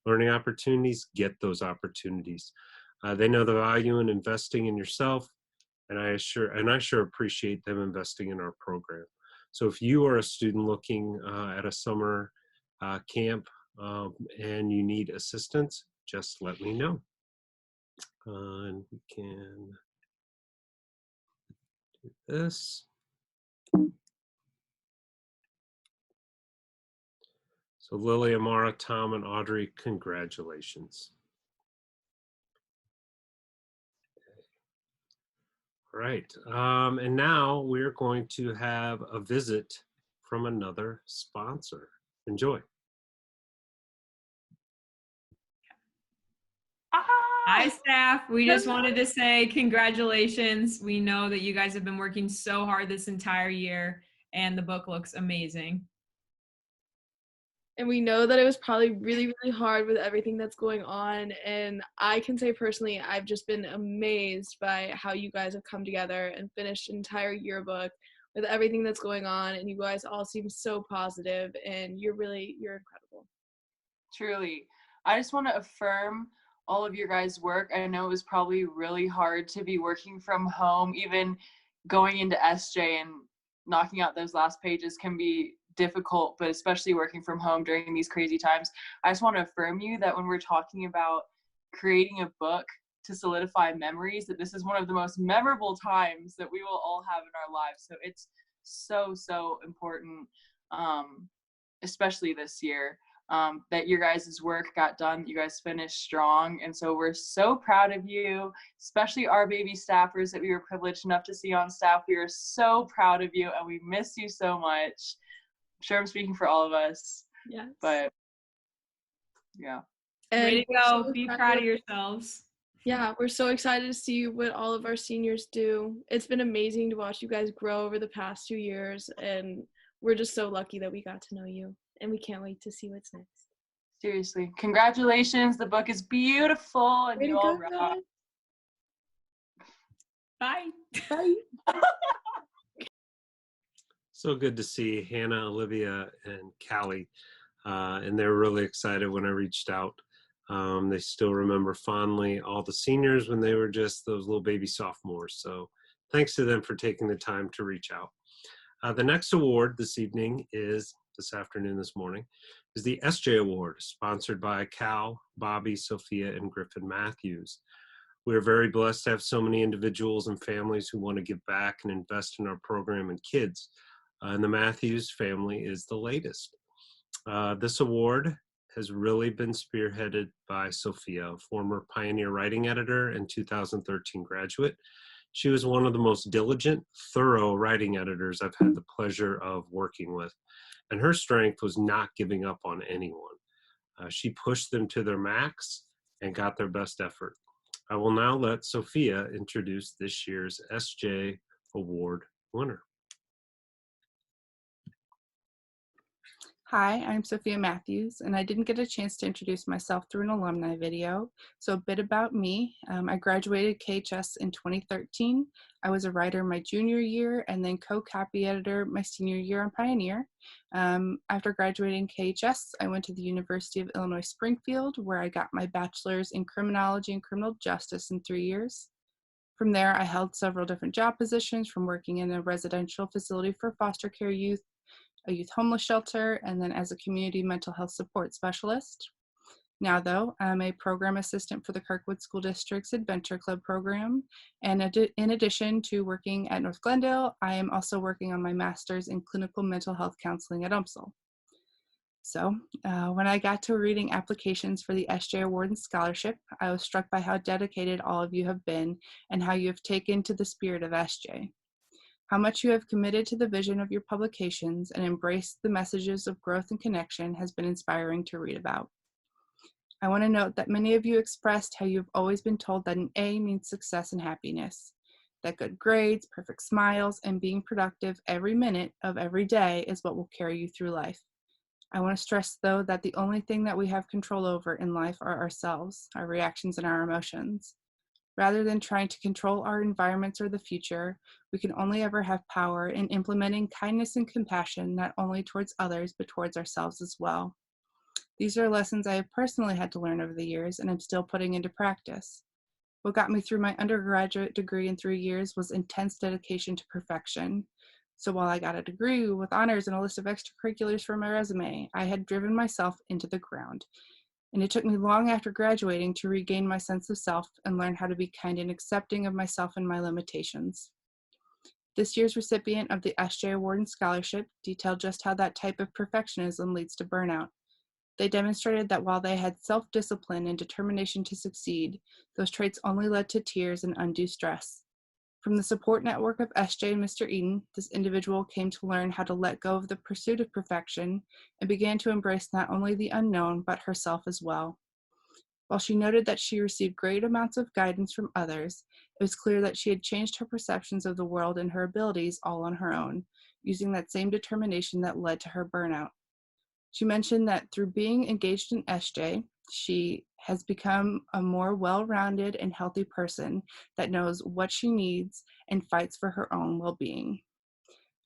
learning opportunities get those opportunities. They know the value in investing in yourself, and I sure appreciate them investing in our program. So if you are a student looking at a summer camp and you need assistance, just let me know. And we can do this. So Lily, Amara, Tom, and Audrey, congratulations. All right, and now we're going to have a visit from another sponsor. Enjoy. Hi, staff. We just wanted to say congratulations. We know that you guys have been working so hard this entire year, and the book looks amazing. And we know that it was probably really, really hard with everything that's going on. And I can say personally, I've just been amazed by how you guys have come together and finished an entire yearbook with everything that's going on. And you guys all seem so positive, and you're incredible. Truly. I just want to affirm all of your guys' work. I know it was probably really hard to be working from home. Even going into SJ and knocking out those last pages can be difficult, but especially working from home during these crazy times. I just want to affirm you that when we're talking about creating a book to solidify memories, that this is one of the most memorable times that we will all have in our lives. So it's so important, especially this year, that your guys' work got done, that you guys finished strong. And so we're so proud of you, especially our baby staffers that we were privileged enough to see on staff. We are so proud of you, and we miss you so much. I'm sure I'm speaking for all of us. Yes. But yeah. And way to go. So be proud of yourselves. Yeah, we're so excited to see what all of our seniors do. It's been amazing to watch you guys grow over the past 2 years, and we're just so lucky that we got to know you, and we can't wait to see what's next. Seriously. Congratulations. The book is beautiful, and you all rock. Bye. Bye. So good to see Hannah, Olivia, and Callie, and they were really excited when I reached out. They still remember fondly all the seniors when they were just those little baby sophomores. So thanks to them for taking the time to reach out. The next award this morning, is the SJ Award, sponsored by Cal, Bobby, Sophia, and Griffin Matthews. We are very blessed to have so many individuals and families who want to give back and invest in our program and kids. And the Matthews family is the latest. This award has really been spearheaded by Sophia, a former Pioneer writing editor and 2013 graduate. She was one of the most diligent, thorough writing editors I've had the pleasure of working with. And her strength was not giving up on anyone. She pushed them to their max and got their best effort. I will now let Sophia introduce this year's SJ Award winner. Hi, I'm Sophia Matthews, and I didn't get a chance to introduce myself through an alumni video. So a bit about me. I graduated KHS in 2013. I was a writer my junior year and then co-copy editor my senior year on Pioneer. After graduating KHS, I went to the University of Illinois Springfield, where I got my bachelor's in criminology and criminal justice in 3 years. From there, I held several different job positions, from working in a residential facility for foster care youth, a youth homeless shelter, and then as a community mental health support specialist. Now, though, I'm a program assistant for the Kirkwood School District's Adventure Club program. And in addition to working at North Glendale, I am also working on my master's in clinical mental health counseling at UMSL. So when I got to reading applications for the SJ Award and Scholarship, I was struck by how dedicated all of you have been and how you have taken to the spirit of SJ. How much you have committed to the vision of your publications and embraced the messages of growth and connection has been inspiring to read about. I want to note that many of you expressed how you've always been told that an A means success and happiness, that good grades, perfect smiles, and being productive every minute of every day is what will carry you through life. I want to stress, though, that the only thing that we have control over in life are ourselves, our reactions, and our emotions. Rather than trying to control our environments or the future, we can only ever have power in implementing kindness and compassion, not only towards others, but towards ourselves as well. These are lessons I have personally had to learn over the years, and I'm still putting into practice. What got me through my undergraduate degree in 3 years was intense dedication to perfection. So while I got a degree with honors and a list of extracurriculars for my resume, I had driven myself into the ground. And it took me long after graduating to regain my sense of self and learn how to be kind and accepting of myself and my limitations. This year's recipient of the SJ Award and Scholarship detailed just how that type of perfectionism leads to burnout. They demonstrated that while they had self-discipline and determination to succeed, those traits only led to tears and undue stress. From the support network of SJ and Mr. Eden, this individual came to learn how to let go of the pursuit of perfection and began to embrace not only the unknown, but herself as well. While she noted that she received great amounts of guidance from others, it was clear that she had changed her perceptions of the world and her abilities all on her own, using that same determination that led to her burnout. She mentioned that through being engaged in SJ, she has become a more well-rounded and healthy person that knows what she needs and fights for her own well-being.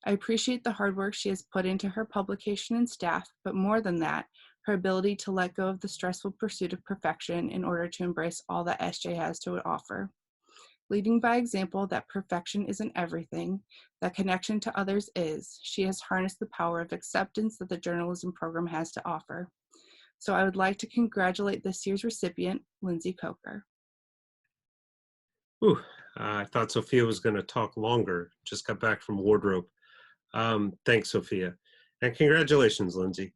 I appreciate the hard work she has put into her publication and staff, but more than that, her ability to let go of the stressful pursuit of perfection in order to embrace all that SJ has to offer. Leading by example that perfection isn't everything, that connection to others is, she has harnessed the power of acceptance that the journalism program has to offer. So I would like to congratulate this year's recipient, Lindsay Coker. Ooh, I thought Sophia was going to talk longer. Just got back from wardrobe. Thanks, Sophia. And congratulations, Lindsay.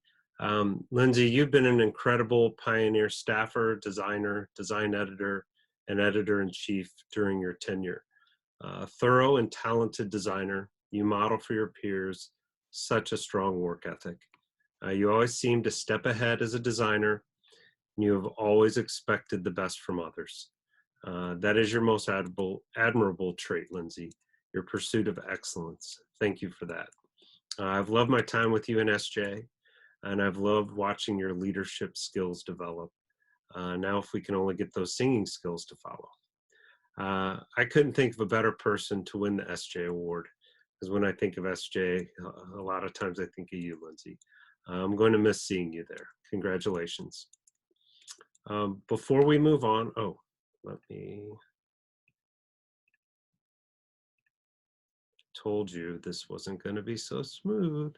Lindsay, you've been an incredible Pioneer staffer, designer, design editor, and editor-in-chief during your tenure. Thorough and talented designer, you model for your peers, such a strong work ethic. You always seem to step ahead as a designer, and you have always expected the best from others. That is your most admirable trait, Lindsay, your pursuit of excellence. Thank you for that. I've loved my time with you in SJ, and I've loved watching your leadership skills develop. Now, if we can only get those singing skills to follow. I couldn't think of a better person to win the SJ Award, because when I think of SJ, a lot of times I think of you, Lindsay. I'm going to miss seeing you there. Congratulations. Before we move on, let me, told you this wasn't going to be so smooth.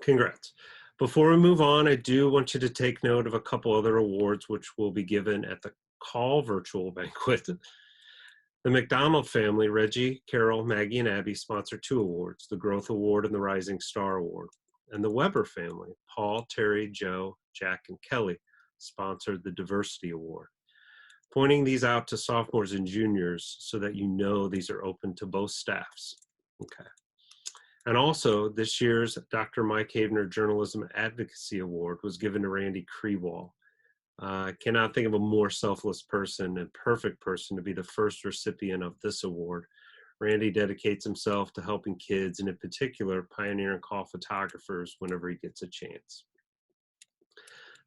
Congrats. Before we move on, I do want you to take note of a couple other awards which will be given at the Call virtual banquet. The McDonald family, Reggie, Carol, Maggie, and Abby, sponsor 2 awards, the Growth Award and the Rising Star Award. And the Weber family, Paul, Terry, Joe, Jack, and Kelly, sponsored the Diversity Award. Pointing these out to sophomores and juniors so that you know these are open to both staffs. Okay. And also, this year's Dr. Mike Havener Journalism Advocacy Award was given to Randy Krewall. I cannot think of a more selfless person and perfect person to be the first recipient of this award. Randy dedicates himself to helping kids, and in particular, pioneer and call photographers whenever he gets a chance.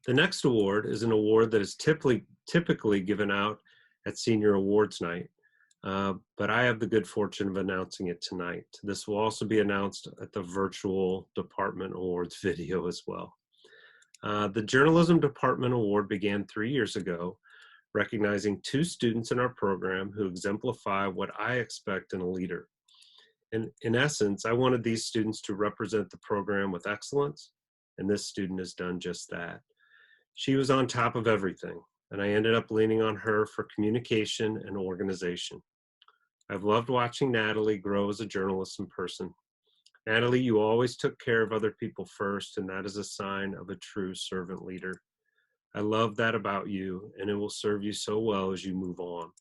The next award is an award that is typically given out at Senior Awards Night, but I have the good fortune of announcing it tonight. This will also be announced at the virtual Department Awards video as well. The Journalism Department Award began 3 years ago, recognizing 2 students in our program who exemplify what I expect in a leader. In essence, I wanted these students to represent the program with excellence, and this student has done just that. She was on top of everything, and I ended up leaning on her for communication and organization. I've loved watching Natalie grow as a journalist and person. Natalie, you always took care of other people first, and that is a sign of a true servant leader. I love that about you, and it will serve you so well as you move on.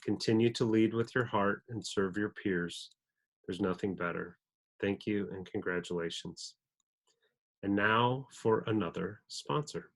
Continue to lead with your heart and serve your peers. There's nothing better. Thank you and congratulations. And now for another sponsor.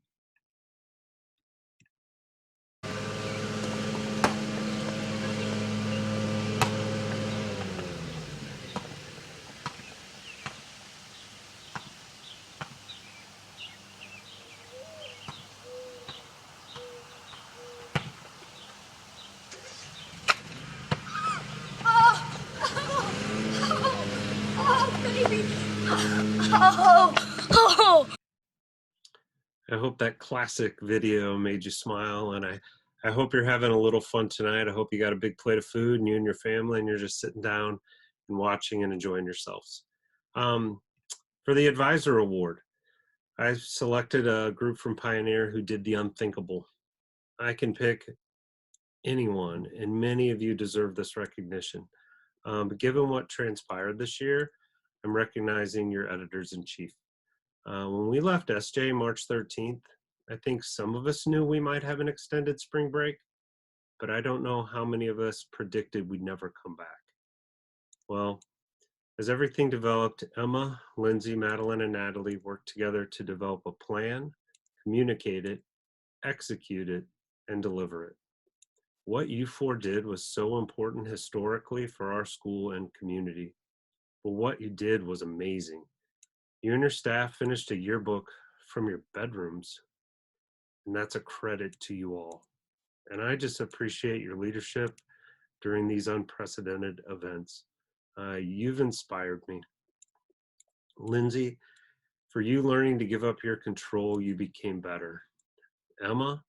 I hope that classic video made you smile, and I hope you're having a little fun tonight. I hope you got a big plate of food and you and your family and you're just sitting down and watching and enjoying yourselves. For the Advisor Award, I selected a group from Pioneer who did the unthinkable. I can pick anyone, and many of you deserve this recognition. But given what transpired this year, I'm recognizing your editors-in-chief. When we left SJ March 13th, I think some of us knew we might have an extended spring break, but I don't know how many of us predicted we'd never come back. Well, as everything developed, Emma, Lindsay, Madeleine, and Natalie worked together to develop a plan, communicate it, execute it, and deliver it. What you 4 did was so important historically for our school and community, but what you did was amazing. You and your staff finished a yearbook from your bedrooms, and that's a credit to you all. And I just appreciate your leadership during these unprecedented events. You've inspired me. Lindsay, for you learning to give up your control, you became better. Emma,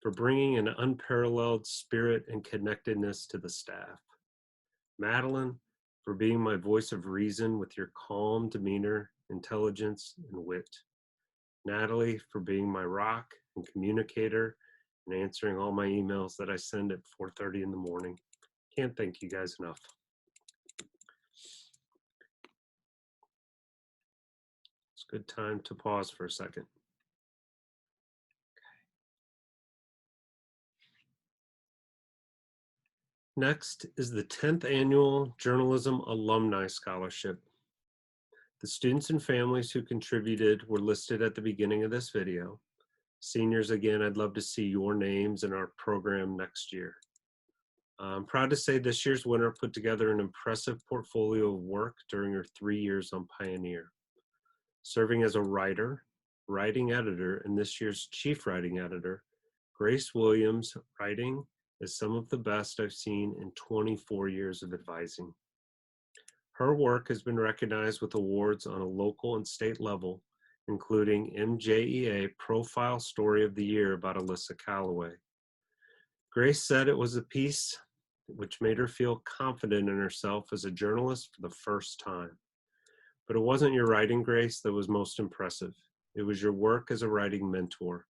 for bringing an unparalleled spirit and connectedness to the staff. Madeleine, for being my voice of reason with your calm demeanor, intelligence, and wit. Natalie, for being my rock and communicator and answering all my emails that I send at 4:30 in the morning. Can't thank you guys enough. It's a good time to pause for a second. Next is the 10th Annual Journalism Alumni Scholarship. The students and families who contributed were listed at the beginning of this video. Seniors, again, I'd love to see your names in our program next year. I'm proud to say this year's winner put together an impressive portfolio of work during her 3 years on Pioneer. Serving as a writer, writing editor, and this year's chief writing editor, Grace Williams' writing is some of the best I've seen in 24 years of advising. Her work has been recognized with awards on a local and state level, including MJEA Profile Story of the Year about Alyssa Calloway. Grace said it was a piece which made her feel confident in herself as a journalist for the first time. But it wasn't your writing, Grace, that was most impressive. It was your work as a writing mentor.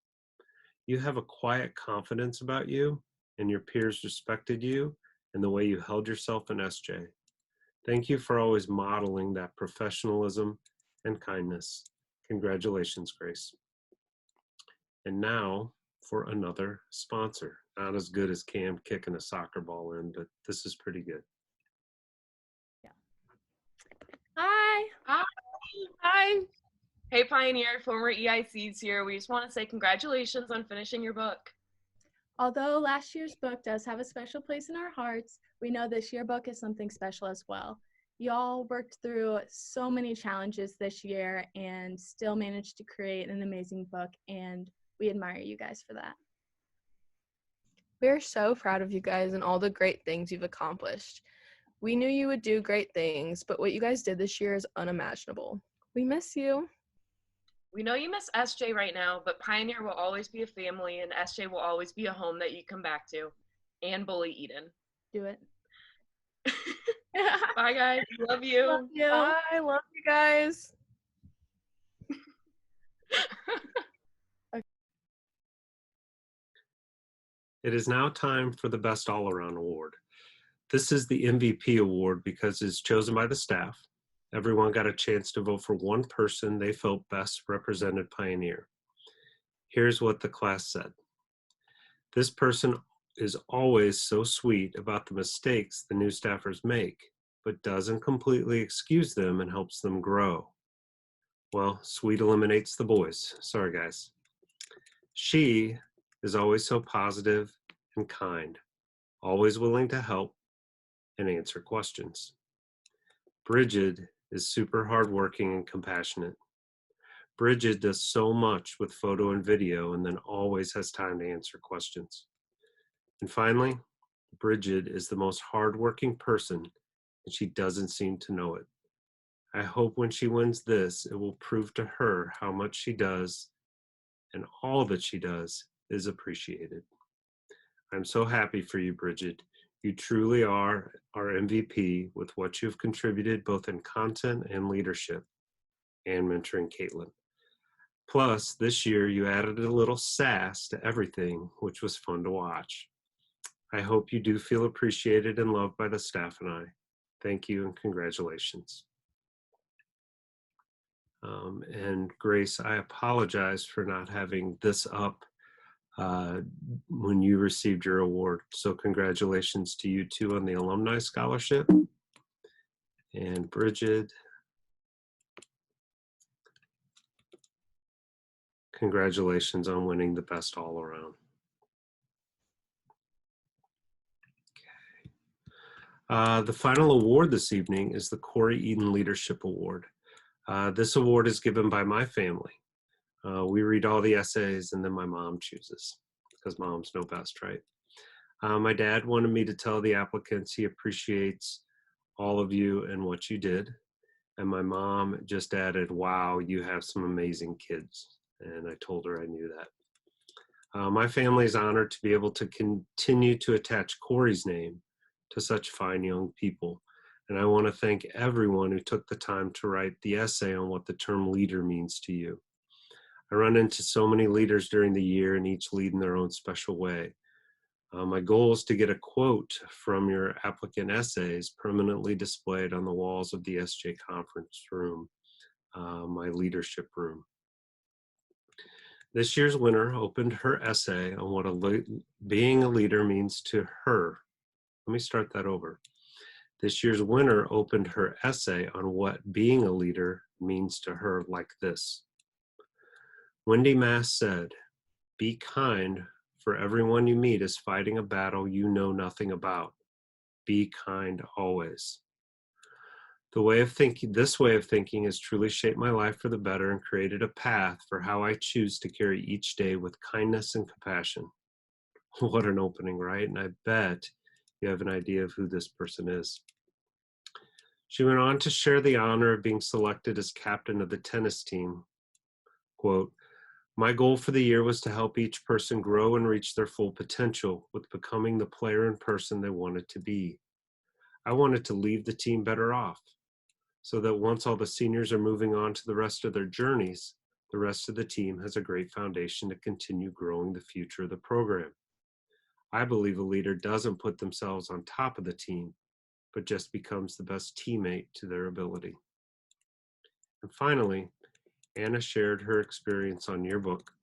You have a quiet confidence about you, and your peers respected you and the way you held yourself in SJ. Thank you for always modeling that professionalism and kindness. Congratulations, Grace. And now for another sponsor. Not as good as Cam kicking a soccer ball in, but this is pretty good. Hi. Hi. Hi. Hey, Pioneer, former EICs here. We just want to say congratulations on finishing your book. Although last year's book does have a special place in our hearts, we know this year's book is something special as well. Y'all worked through so many challenges this year and still managed to create an amazing book, and we admire you guys for that. We are so proud of you guys and all the great things you've accomplished. We knew you would do great things, but what you guys did this year is unimaginable. We miss you. We know you miss SJ right now, but Pioneer will always be a family, and SJ will always be a home that you come back to. And bully Eden. Do it. Bye, guys. Love you. Love you. Bye. Love you guys. It is now time for the Best All-Around Award. This is the MVP award because it's chosen by the staff. Everyone got a chance to vote for one person they felt best represented Pioneer. Here's what the class said. This person is always so sweet about the mistakes the new staffers make, but doesn't completely excuse them and helps them grow. Well, sweet eliminates the boys. Sorry, guys. She is always so positive and kind, always willing to help and answer questions. Bridget is super hardworking and compassionate. Bridget does so much with photo and video and then always has time to answer questions. And finally, Bridget is the most hardworking person and she doesn't seem to know it. I hope when she wins this, it will prove to her how much she does and all that she does is appreciated. I'm so happy for you, Bridget. You truly are our MVP with what you've contributed both in content and leadership and mentoring Caitlin. Plus, this year you added a little sass to everything, which was fun to watch. I hope you do feel appreciated and loved by the staff and I. Thank you and congratulations. And Grace, I apologize for not having this up when you received your award. So congratulations to you too on the Alumni Scholarship. And Bridget, congratulations on winning the Best All Around. Okay. The final award this evening is the Corey Eden Leadership Award. This award is given by my family. We read all the essays and then my mom chooses because moms know best, right? My dad wanted me to tell the applicants he appreciates all of you and what you did. And my mom just added, wow, you have some amazing kids. And I told her I knew that. My family is honored to be able to continue to attach Corey's name to such fine young people. And I want to thank everyone who took the time to write the essay on what the term leader means to you. I run into so many leaders during the year and each lead in their own special way. My goal is to get a quote from your applicant essays permanently displayed on the walls of the SJ conference room, my leadership room. This year's winner opened her essay on what being a leader means to her. Let me start that over. This year's winner opened her essay on what being a leader means to her like this. Wendy Mass said, "Be kind, for everyone you meet is fighting a battle you know nothing about. Be kind always." This way of thinking has truly shaped my life for the better and created a path for how I choose to carry each day with kindness and compassion. What an opening, right? And I bet you have an idea of who this person is. She went on to share the honor of being selected as captain of the tennis team. Quote, "My goal for the year was to help each person grow and reach their full potential with becoming the player and person they wanted to be. I wanted to leave the team better off, so that once all the seniors are moving on to the rest of their journeys, the rest of the team has a great foundation to continue growing the future of the program. I believe a leader doesn't put themselves on top of the team, but just becomes the best teammate to their ability." And finally, Anna shared her experience on your book.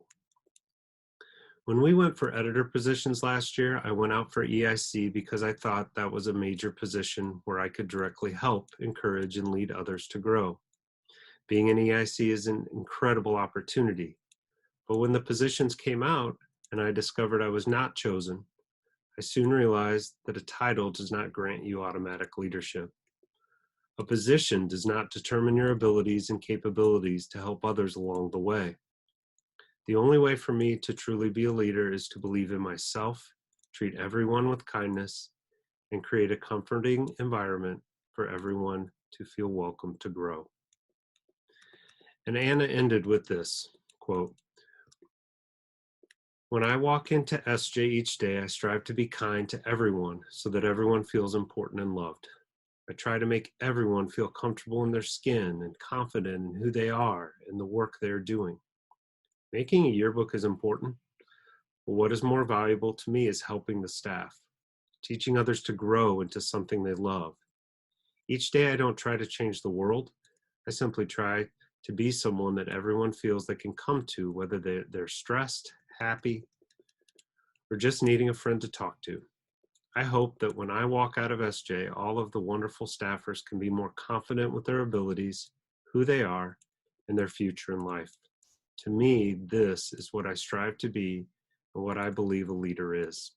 "When we went for editor positions last year, I went out for EIC because I thought that was a major position where I could directly help, encourage, and lead others to grow. Being an EIC is an incredible opportunity, but when the positions came out and I discovered I was not chosen, I soon realized that a title does not grant you automatic leadership. A position does not determine your abilities and capabilities to help others along the way. The only way for me to truly be a leader is to believe in myself, treat everyone with kindness, and create a comforting environment for everyone to feel welcome to grow. And Anna ended with this quote, "When I walk into SJ each day, I strive to be kind to everyone so that everyone feels important and loved. I try to make everyone feel comfortable in their skin and confident in who they are and the work they're doing. Making a yearbook is important, but what is more valuable to me is helping the staff, teaching others to grow into something they love. Each day I don't try to change the world, I simply try to be someone that everyone feels they can come to, whether they're stressed, happy, or just needing a friend to talk to. I hope that when I walk out of SJ, all of the wonderful staffers can be more confident with their abilities, who they are, and their future in life. To me, this is what I strive to be and what I believe a leader is.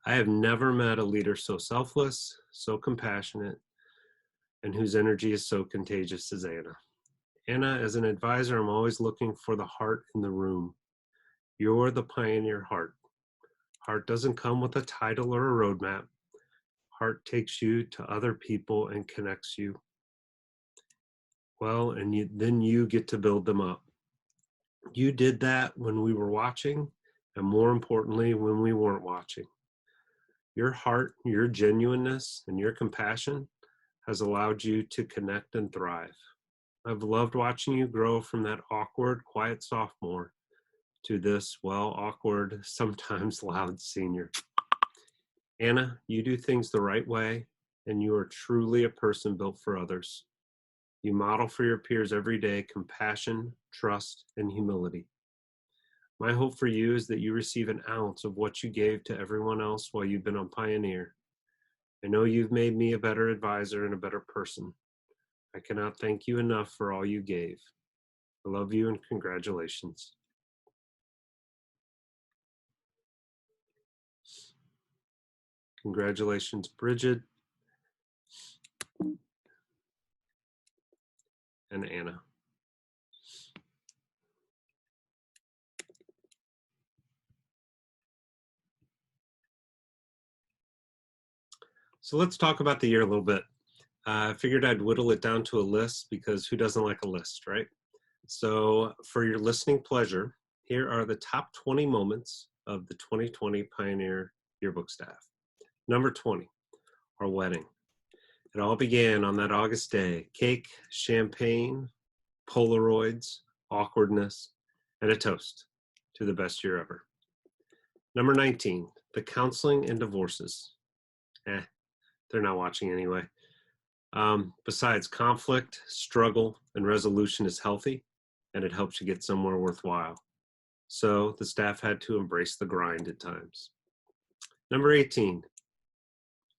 I have never met a leader so selfless, so compassionate, and whose energy is so contagious as Anna. Anna, as an advisor, I'm always looking for the heart in the room. You're the pioneer heart. Heart doesn't come with a title or a roadmap. Heart takes you to other people and connects you. Well, and then you get to build them up. You did that when we were watching, and more importantly, when we weren't watching. Your heart, your genuineness, and your compassion has allowed you to connect and thrive. I've loved watching you grow from that awkward, quiet sophomore to this, well, awkward, sometimes loud senior. Anna, you do things the right way, and you are truly a person built for others. You model for your peers every day compassion, trust, and humility. My hope for you is that you receive an ounce of what you gave to everyone else while you've been on Pioneer. I know you've made me a better advisor and a better person. I cannot thank you enough for all you gave. I love you and congratulations." Congratulations, Bridget and Anna. So let's talk about the year a little bit. I figured I'd whittle it down to a list because who doesn't like a list, right? So for your listening pleasure, here are the top 20 moments of the 2020 Pioneer Yearbook staff. Number 20, our wedding. It all began on that August day. Cake, champagne, Polaroids, awkwardness, and a toast to the best year ever. Number 19, the counseling and divorces. They're not watching anyway. Besides, conflict, struggle, and resolution is healthy, and it helps you get somewhere worthwhile. So the staff had to embrace the grind at times. Number 18,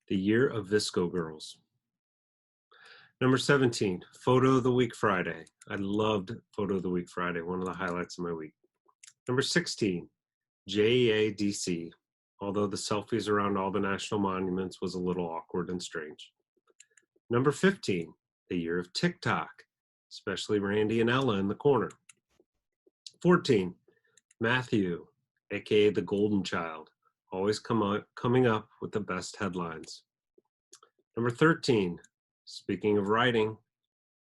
the year of Visco Girls. Number 17, Photo of the Week Friday. I loved Photo of the Week Friday, one of the highlights of my week. Number 16, JEADC, although the selfies around all the national monuments was a little awkward and strange. Number 15, the year of TikTok, especially Randy and Ella in the corner. 14, Matthew, aka the Golden Child, always coming up with the best headlines. Number 13, speaking of writing,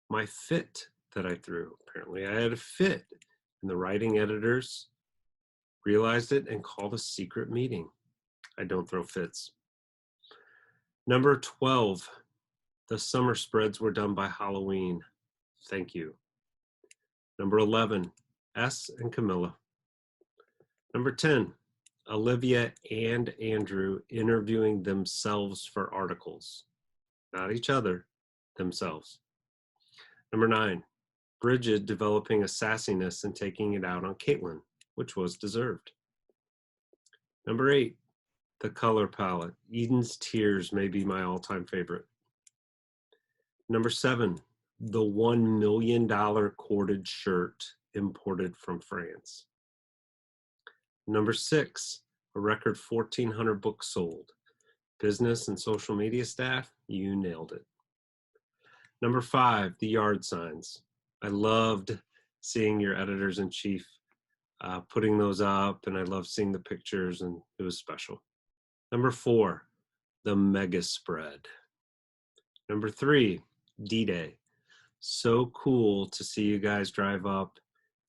my fit that I threw. Apparently I had a fit, and the writing editors realized it and called a secret meeting. I don't throw fits. Number 12, the summer spreads were done by Halloween. Thank you. Number 11, S and Camilla. Number 10, Olivia and Andrew interviewing themselves for articles. Not each other, themselves. Number 9, Bridget developing a sassiness and taking it out on Caitlin, which was deserved. Number 8, the color palette. Eden's Tears may be my all-time favorite. Number 7, the $1 million corded shirt imported from France. Number 6, a record 1,400 books sold. Business and social media staff, you nailed it. Number 5, the yard signs. I loved seeing your editors-in-chief putting those up, and I loved seeing the pictures, and it was special. Number 4, the mega spread. Number 3, D-Day. So cool to see you guys drive up,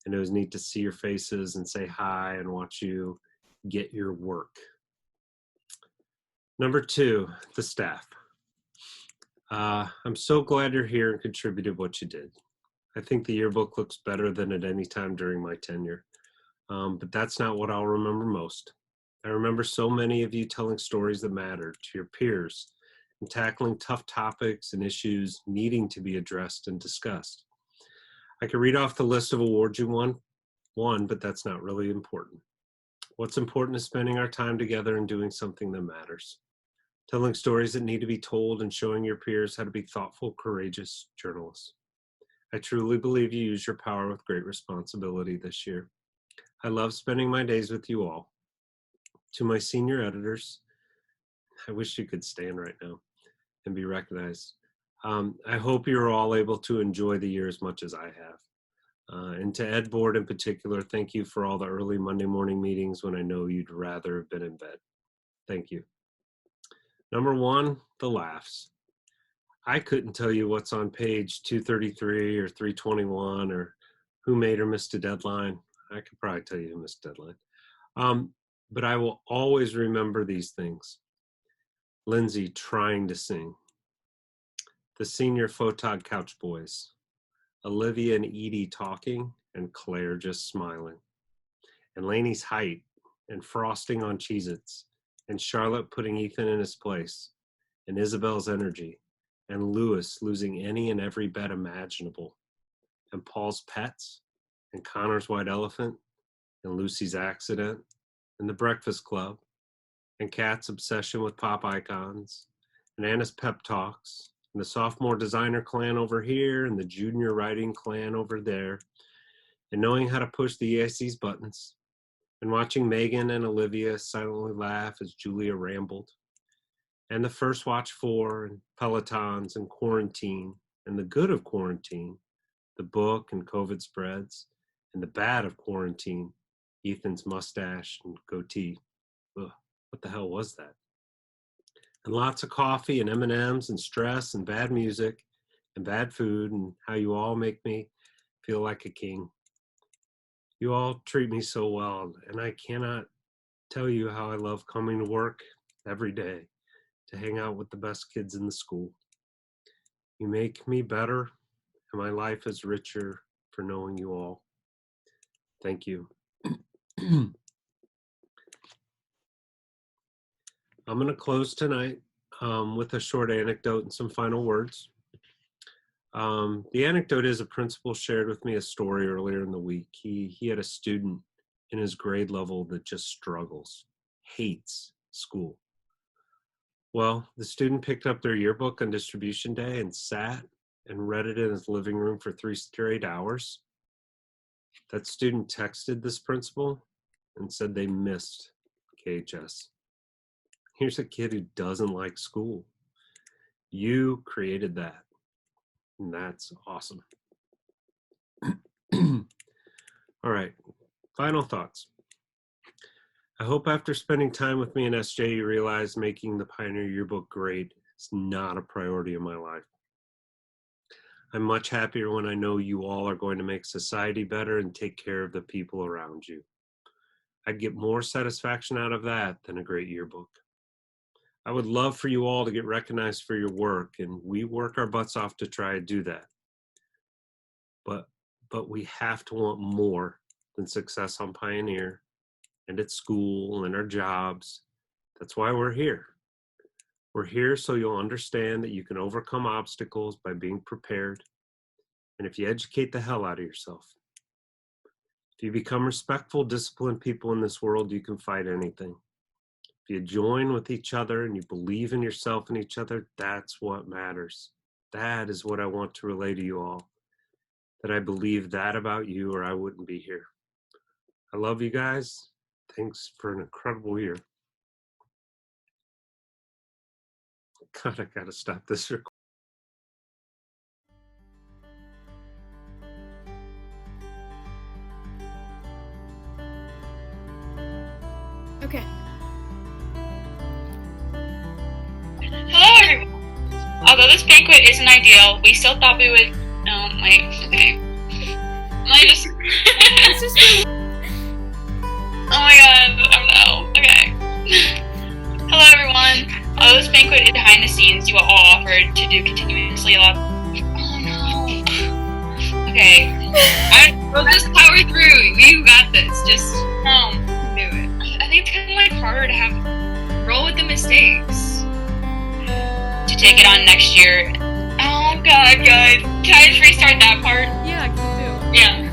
and it was neat to see your faces and say hi and watch you get your work. Number 2, the staff. I'm so glad you're here and contributed what you did. I think the yearbook looks better than at any time during my tenure, but that's not what I'll remember most. I remember so many of you telling stories that mattered to your peers and tackling tough topics and issues needing to be addressed and discussed. I could read off the list of awards you won, but that's not really important. What's important is spending our time together and doing something that matters. Telling stories that need to be told and showing your peers how to be thoughtful, courageous journalists. I truly believe you use your power with great responsibility this year. I love spending my days with you all. To my senior editors, I wish you could stand right now and be recognized. I hope you're all able to enjoy the year as much as I have. And to Ed Board in particular, thank you for all the early Monday morning meetings when I know you'd rather have been in bed. Thank you. Number 1, the laughs. I couldn't tell you what's on page 233 or 321 or who made or missed a deadline. I could probably tell you who missed a deadline. But I will always remember these things. Lindsay trying to sing. The senior Photog Couch Boys. Olivia and Edie talking and Claire just smiling. And Lainey's height and frosting on Cheez-Its. And Charlotte putting Ethan in his place. And Isabel's energy. And Lewis losing any and every bet imaginable. And Paul's pets. And Connor's white elephant. And Lucy's accident. And the Breakfast Club. And Kat's obsession with pop icons. And Anna's pep talks. And the sophomore designer clan over here. And the junior writing clan over there. And knowing how to push the EIC's buttons. And watching Megan and Olivia silently laugh as Julia rambled. And the First Watch 4 and Pelotons and quarantine and the good of quarantine, the book and COVID spreads, and the bad of quarantine, Ethan's mustache and goatee. Ugh, what the hell was that? And lots of coffee and M&Ms and stress and bad music and bad food and how you all make me feel like a king. You all treat me so well, and I cannot tell you how I love coming to work every day to hang out with the best kids in the school. You make me better, and my life is richer for knowing you all. Thank you. I'm going to close tonight with a short anecdote and some final words. The anecdote is a principal shared with me a story earlier in the week. He had a student in his grade level that just struggles, hates school. Well, the student picked up their yearbook on distribution day and sat and read it in his living room for 3 straight hours. That student texted this principal and said they missed KHS. Here's a kid who doesn't like school. You created that, and that's awesome. All right, final thoughts. I hope after spending time with me in SJ, you realize making the Pioneer Yearbook great is not a priority in my life. I'm much happier when I know you all are going to make society better and take care of the people around you. I'd get more satisfaction out of that than a great yearbook. I would love for you all to get recognized for your work, and we work our butts off to try to do that. But we have to want more than success on Pioneer and at school and our jobs. That's why we're here. We're here so you'll understand that you can overcome obstacles by being prepared. And if you educate the hell out of yourself. If you become respectful, disciplined people in this world, you can fight anything. If you join with each other and you believe in yourself and each other, that's what matters. That is what I want to relay to you all. That I believe that about you or I wouldn't be here. I love you guys. thanks for an incredible year. God, I gotta stop this recording. Okay. Hello, everyone. Although this banquet isn't ideal, we still thought we would. Okay. Let me just. Oh my god. Oh no. Okay. Hello, everyone. Although this banquet is behind the scenes, you are all offered to do continuously a lot. Oh no. Okay. We'll just power through. You got this. Just do it. I think it's kind of like harder to have roll with the mistakes. To take it on next year. Oh god, guys. Can I just restart that part? Yeah, I can do. Yeah.